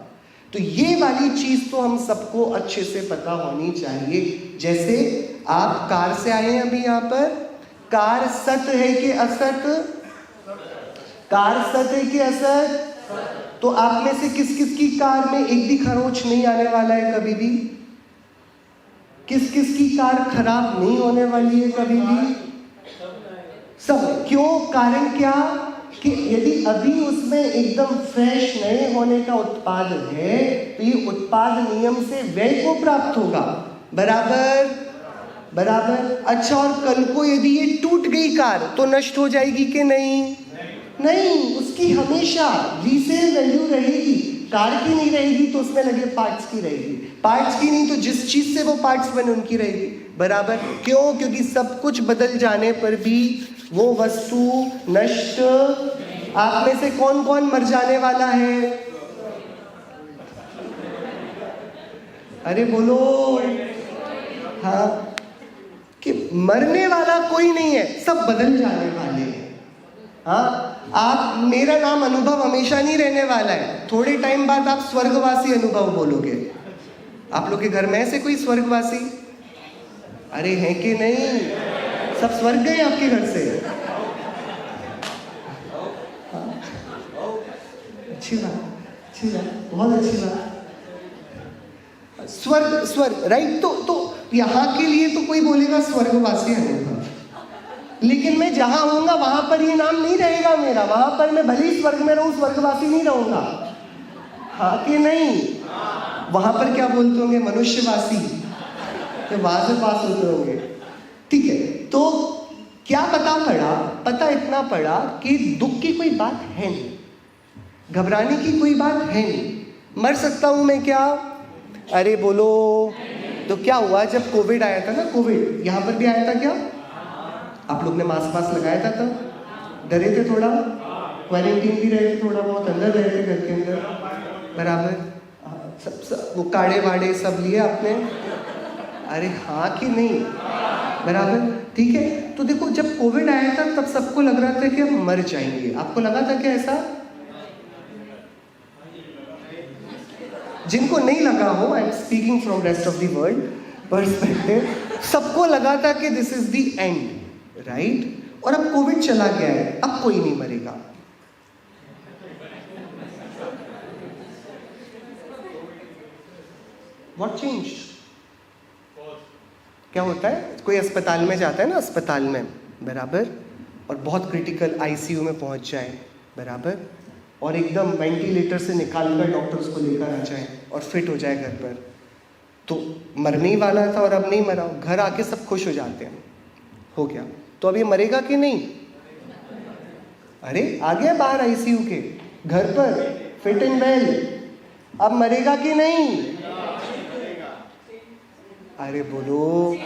तो ये वाली चीज तो हम सबको अच्छे से पता होनी चाहिए। जैसे आप कार से आए हैं अभी यहाँ पर, कार सत है कि असत? कार सत है कि असत? तो आप में से किस किस की कार में एक भी खरोच नहीं आने वाला है कभी भी? किस किस की कार खराब नहीं होने वाली है कभी भी? सब। क्यों? कारण क्या कि यदि अभी उसमें एकदम फ्रेश नए होने का उत्पाद है तो ये उत्पाद नियम से व्यय को प्राप्त होगा। बराबर बराबर। अच्छा, और कल को यदि ये टूट गई कार तो नष्ट हो जाएगी कि नहीं? नहीं, उसकी हमेशा रीसेल वैल्यू रहेगी। कार की नहीं रहेगी तो उसमें लगे पार्ट्स की रहेगी, पार्ट्स की नहीं तो जिस चीज से वो पार्ट्स बने उनकी रहेगी। बराबर। क्यों? क्योंकि सब कुछ बदल जाने पर भी वो वस्तु नष्ट। आप में से कौन कौन मर जाने वाला है? अरे बोलो। हाँ, कि मरने वाला कोई नहीं है, सब बदल जाने वाले हैं। हाँ, आप, मेरा नाम अनुभव हमेशा नहीं रहने वाला है, थोड़े टाइम बाद आप स्वर्गवासी अनुभव बोलोगे। आप लोग के घर में ऐसे कोई स्वर्गवासी? अरे है कि नहीं? सब स्वर्ग गए आपके घर से? हाँ? अच्छी बात, अच्छी बात, बहुत अच्छी बात। स्वर्ग, स्वर्ग, राइट। तो यहाँ के लिए तो कोई बोलेगा स्वर्गवासी अनुभव, लेकिन मैं जहां होऊंगा वहां पर ये नाम नहीं रहेगा मेरा। वहां पर मैं भले ही स्वर्ग में रहूं, स्वर्गवासी नहीं रहूंगा। हाँ कि नहीं? वहां पर क्या बोलते होंगे? मनुष्यवासी। तो वहां से पास होते होंगे। ठीक है, तो क्या पता इतना पड़ा कि दुख की कोई बात है नहीं, घबराने की कोई बात है नहीं। मर सकता हूं मैं क्या? अरे बोलो। तो क्या हुआ जब कोविड आया था ना, कोविड यहाँ पर भी आया था क्या? आप लोग ने मास्क लगाया था तब? डरे थे थोड़ा? क्वारंटीन भी रहे थे थोड़ा बहुत, अंदर रहे थे घर के अंदर। बराबर। सब वो काढ़े वाड़े सब लिए आपने? अरे हाँ कि नहीं? बराबर। ठीक है, तो देखो जब कोविड आया था तब सबको लग रहा था कि हम मर जाएंगे। आपको लगा था क्या ऐसा? जिनको नहीं लगा हो, I am speaking from rest of the world perspective, सबको लगा था कि this is the end, right? और अब कोविड चला गया है, अब कोई नहीं मरेगा। What changed? क्या होता है? कोई अस्पताल में जाता है ना, अस्पताल में, बराबर, और बहुत क्रिटिकल आईसीयू में पहुंच जाए, बराबर, और एकदम वेंटिलेटर से निकालकर डॉक्टर्स को लेकर आ जाए और फिट हो जाए घर पर, तो मरने ही वाला था और अब नहीं मरा, घर आके सब खुश हो जाते हैं, हो गया। तो अब ये मरेगा कि नहीं? अरे आ गया बाहर आईसीयू के, घर पर फिट एंड वेल, अब मरेगा कि नहीं? अरे बोलो।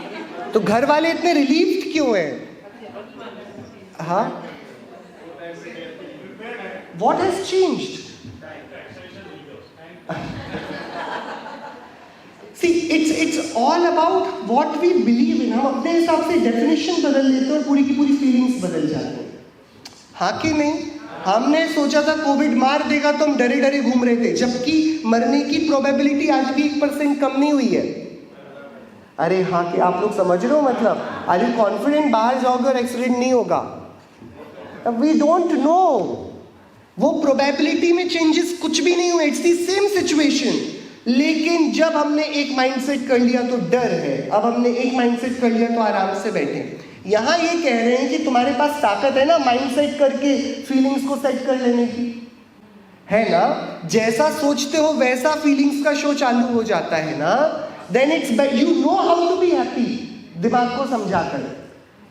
तो घर वाले इतने रिलीव्ड क्यों हैं? हाँ, what has changed? See, it's all about what we believe in. हम अपने हिसाब से डेफिनेशन बदल लेते हैं और पूरी की पूरी फीलिंग्स बदल जाती हैं। हाँ कि नहीं? हमने सोचा था कोविड मार देगा तो हम डरे डरे घूम रहे थे, जबकि मरने की प्रोबेबिलिटी आज भी 1% कम नहीं हुई है। अरे हाँ, कि आप लोग समझ रहे हो? मतलब आर यू कॉन्फिडेंट बाहर जाओगे और एक्सीडेंट नहीं होगा? वी डोंट नो, वो प्रोबेबिलिटी में चेंजेस कुछ भी नहीं हुए, इट्स द सेम सिचुएशन। लेकिन जब हमने एक माइंडसेट कर लिया तो डर है, अब हमने एक माइंडसेट कर लिया तो आराम से बैठे। यहाँ ये कह रहे हैं कि तुम्हारे पास ताकत है ना माइंडसेट करके फीलिंग्स को सेट कर लेने की, है ना? जैसा सोचते हो वैसा फीलिंग्स का शो चालू हो जाता है ना, then it's you know how to be happy, दिमाग को समझाकर।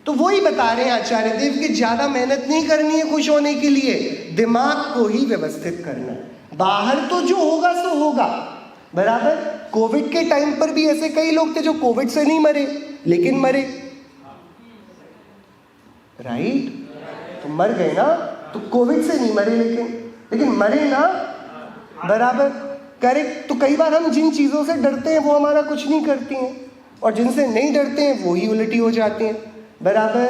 तो वही बता रहे हैं आचार्य देव कि ज्यादा मेहनत नहीं करनी है खुश होने के लिए, दिमाग को ही व्यवस्थित करना है। बाहर तो जो होगा सो होगा, बराबर। कोविड के टाइम पर भी ऐसे कई लोग थे जो कोविड से नहीं मरे लेकिन मरे, राइट? तो मर गए ना, तो कोविड से नहीं मरे लेकिन मरे ना, बराबर, करेक्ट। तो कई बार हम जिन चीजों से डरते हैं वो हमारा कुछ नहीं करती हैं, और जिनसे नहीं डरते हैं वो ही उल्टी हो जाती हैं, बराबर।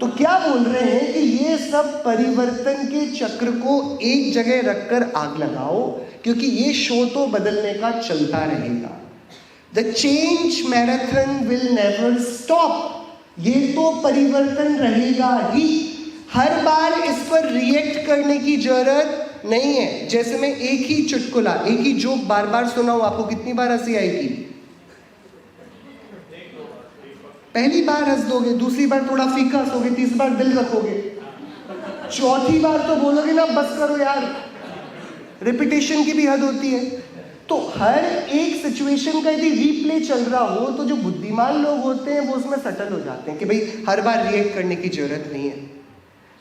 तो क्या बोल रहे हैं कि ये सब परिवर्तन के चक्र को एक जगह रखकर आग लगाओ क्योंकि ये शो तो बदलने का चलता रहेगा। The change marathon will never stop, ये तो परिवर्तन रहेगा ही। हर बार इस पर रिएक्ट करने की जरूरत नहीं है। जैसे मैं एक ही चुटकुला, एक ही जोक बार बार सुनाऊं, आपको कितनी बार हंसी आएगी? पहली बार हंस दोगे, दूसरी बार थोड़ा फीका हंसोगे, तीसरी बार दिल रखोगे, चौथी बार तो बोलोगे ना बस करो यार। रिपीटेशन की भी हद होती है। तो हर एक सिचुएशन का यदि रीप्ले चल रहा हो तो जो बुद्धिमान लोग होते हैं वो उसमें सटल हो जाते हैं कि भाई हर बार रिएक्ट करने की जरूरत नहीं है,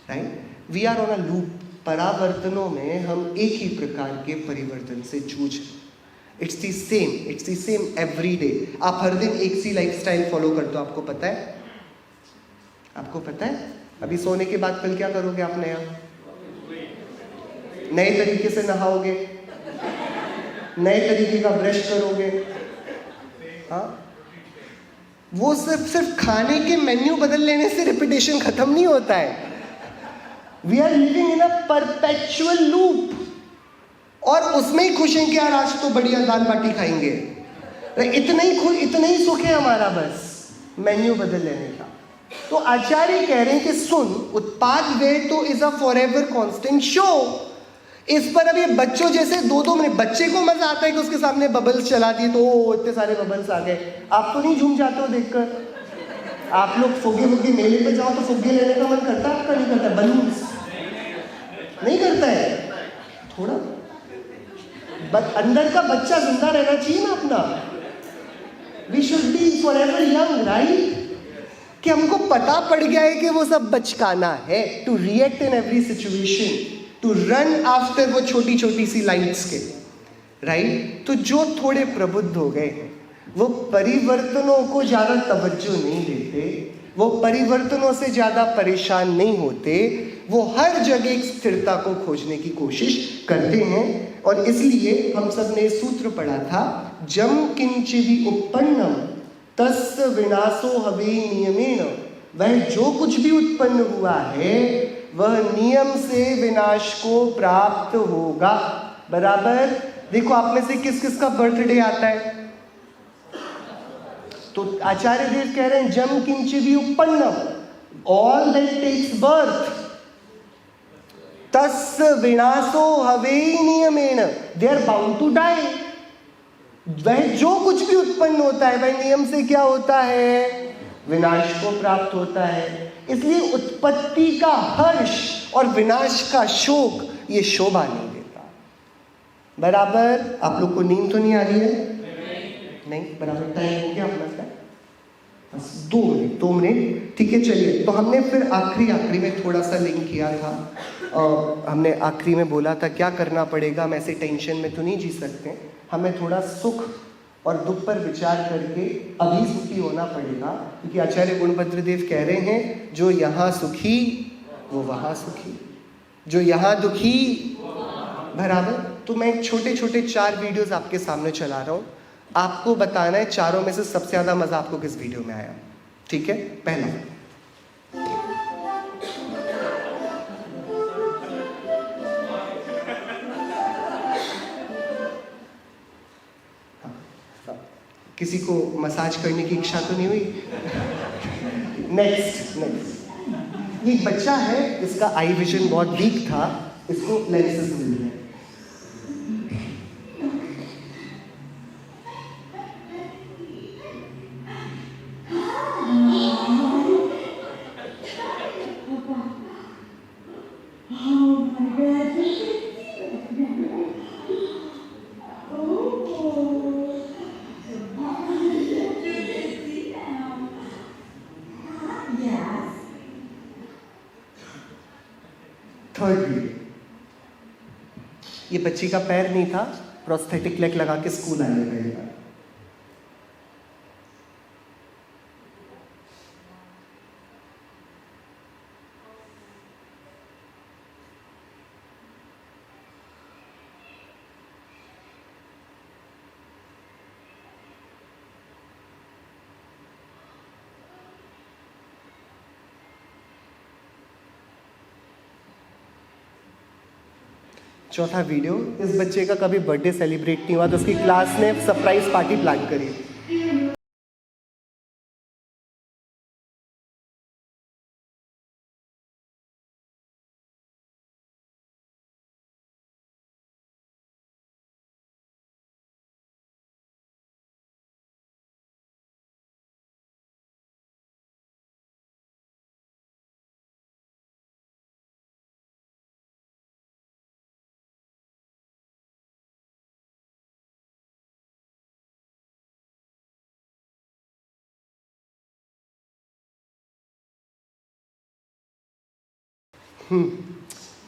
right? We are on a loop. परावर्तनों में हम एक ही प्रकार के परिवर्तन से जूझ रहे हैं। It's the same every day. आप हर दिन एक सी लाइफस्टाइल फॉलो करते हो, आपको पता है? आपको पता है अभी सोने के बाद कल क्या करोगे? आप नए तरीके से नहाओगे, नए तरीके का ब्रश करोगे। हाँ, वो सिर्फ खाने के मेन्यू बदल लेने से रिपीटेशन खत्म नहीं होता है। We are living in a perpetual loop, और उसमें ही खुश हैं कि यार आज तो बढ़िया दाल बाटी खाएंगे। इतना ही सुख है हमारा बस मेन्यू बदल लेने का। तो आचार्य कह रहे हैं कि सुन, उत्पाद व्यय तो is a forever constant show. इस पर अब ये बच्चों जैसे 2-2 मिनट, बच्चे को मजा आता है कि उसके सामने बबल्स चला दिए तो इतने सारे बबल्स आ गए। आप तो नहीं झूम जाते हो देखकर? आप लोग फुग्गे मेले पे जाओ तो फुग्गे लेने का मन करता है? आपका नहीं करता? बलून्स नहीं करता है थोड़ा? अंदर का बच्चा जिंदा रहना चाहिए ना अपना। We should be forever young, right? कि हमको पता पड़ गया है कि वो सब बचकाना है। To react in every situation, to run after वो छोटी छोटी सी लाइट्स के, राइट? तो जो थोड़े प्रबुद्ध हो गए वो परिवर्तनों को ज्यादा तवज्जो नहीं देते, वो परिवर्तनों से ज्यादा परेशान नहीं होते, वो हर जगह एक स्थिरता को खोजने की कोशिश करते हैं। और इसलिए हम सब ने सूत्र पढ़ा था, जम किंचिदि उत्पन्नम तस्य विनाशो हवे नियमेन। वह जो कुछ भी उत्पन्न हुआ है वह नियम से विनाश को प्राप्त होगा। बराबर? देखो आप में से किस किस का बर्थडे आता है? तो आचार्य देव कह रहे हैं जम किंचिदि उत्पन्नम, ऑल दैट टेक्स बर्थ तस्य विनाशो हवे नियमेन, they are bound to die. वह जो कुछ भी उत्पन्न होता है वह नियम से क्या होता है? विनाश को प्राप्त होता है। इसलिए उत्पत्ति का हर्ष और विनाश का शोक ये शोभा नहीं देता। बराबर? आप लोग को नींद तो नहीं आ रही है? नहीं? बराबर टाइम हो गया अपना का? बस 2 मिनट, ठीक है। चलिए, तो हमने फिर आखिरी में थोड़ा सा लिंक किया था। हमने आखिरी में बोला था क्या करना पड़ेगा, हम ऐसे टेंशन में तो नहीं जी सकते, हमें थोड़ा सुख और दुख पर विचार करके अभी सुखी होना पड़ेगा। क्योंकि आचार्य गुणभद्र देव कह रहे हैं जो यहाँ सुखी वो वहाँ सुखी, जो यहाँ दुखी बराबर। तो मैं छोटे 4 वीडियोस आपके सामने चला रहा हूँ, आपको बताना है चारों में से सबसे ज़्यादा मज़ा आपको किस वीडियो में आया, ठीक है? पहला, किसी को मसाज करने की इच्छा तो नहीं हुई? नेक्स्ट ये बच्चा है, इसका आई विजन बहुत वीक था, इसको लेंसेज मिल रहे हैं। थर्ड वीडियो, ये बच्ची का पैर नहीं था, प्रोस्थेटिक लेग लगा के स्कूल आने लगेगा। चौथा वीडियो, इस बच्चे का कभी बर्थडे सेलिब्रेट नहीं हुआ तो उसकी क्लास ने सरप्राइज पार्टी प्लान करी।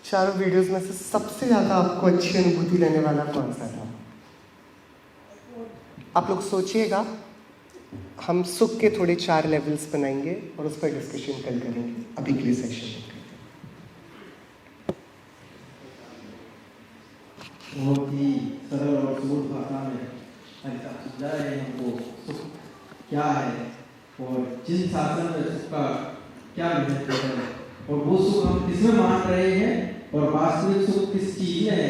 चारों वीडियोस में से सबसे ज़्यादा आपको अच्छी अनुभूति देने वाला कौन सा था? आप लोग सोचिएगा, हम सुख के थोड़े 4 लेवल्स बनाएंगे और उस पर डिस्कशन कल करेंगे। अभी के लिए सेशन बहुत ही सरल और सुगम भाषा में ऐसा समझा रहे हैं हमको सुख क्या है और जिन शासन में सुख का क्या महत्व है और वो सुख हम किसमें मान रहे हैं और वास्तविक सुख किस चीज में है।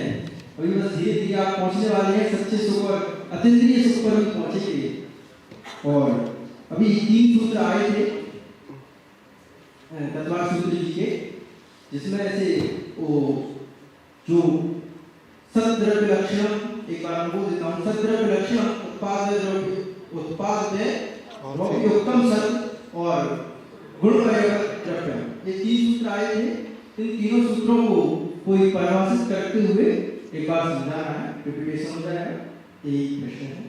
अभी बस धीरे धीरे आप पहुंचने वाले हैं सच्चे सुख और अतीन्द्रिय सुख पर भी पहुंचेंगे। और अभी 3 सूत्र आए थे तत्वार सूत्र जी के, जिसमें से वो जो सद्द्रव्य लक्षण, एक बार मैं बोल देता हूँ, सद्द्रव्य लक्षण उत्पाद द्रव्य उत्तम सद और गुण द्रव्य, ये 3 सूत्र आए थे। इन तीनों सूत्रों को कोई परिभाषित करते हुए एक बार समझाना है, प्रिपरेशन हो जाएगा। यही प्रश्न है,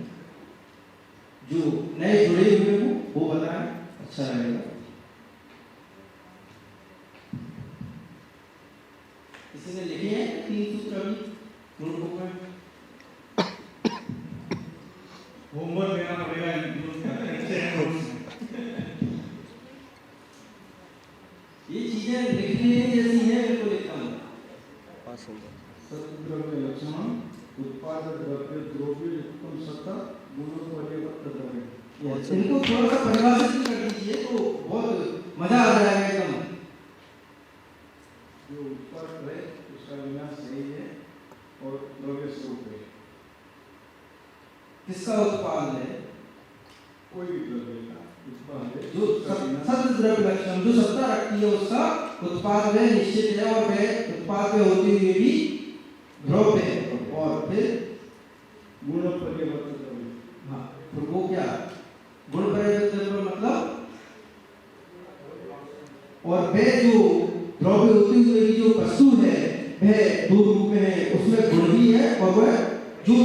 जो नए जुड़े हुए हो वो बताएं, अच्छा रहेगा। किसी ने लिखे हैं 3 सूत्र अभी नोटबुक में? होमवर्क देना पड़ेगा ये चीजें लिखने जैसी हैं, बिल्कुल लिखता हूँ। सद्द्रव्य लक्षण उत्पाद द्रव्य द्रव्य उत्तम सत्ता गुणों परिवर्तन द्रव्य। इनको थोड़ा सा परिभाषित कर दीजिए तो बहुत मजा आ जाएगा एकदम। जो उत्पाद है उसका विनाश सही है और द्रव्य स्वरूप है। किसका उत्पाद है? कोई भी द्रव्य का उत्पाद है जो सद्द्रव्य लक्षण जो सत्ता रखती है उसका उत्पाद है, निश्चित है और वह उत्पाद में होते हुए भी द्रव्य है। और फिर गुण परिवर्तन द्रव्य। हाँ, फिर वो क्या गुण परिवर्तन द्रव्य मतलब, और वह जो द्रव्य होते हुए भी जो वस्तु है वह 2 रूप में है, उसमें गुण भी है और वह जो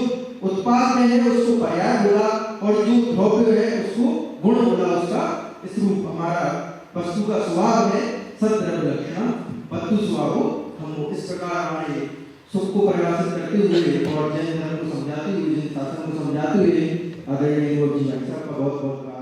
उत्पाद में है उसको पर्याय बोला और जो द्रव्य है उसको गुण बोला। उसका इस रूप हमारा वस्तु का स्वभाव है सद्द्रव्य लक्षण वस्तु स्वभाव। हम इस प्रकार हमारे सुख को परिभाषित करते हुए और जैन धर्म को समझाते हुए, जैन शासन को समझाते हुए आदरणीय जी का बहुत बहुत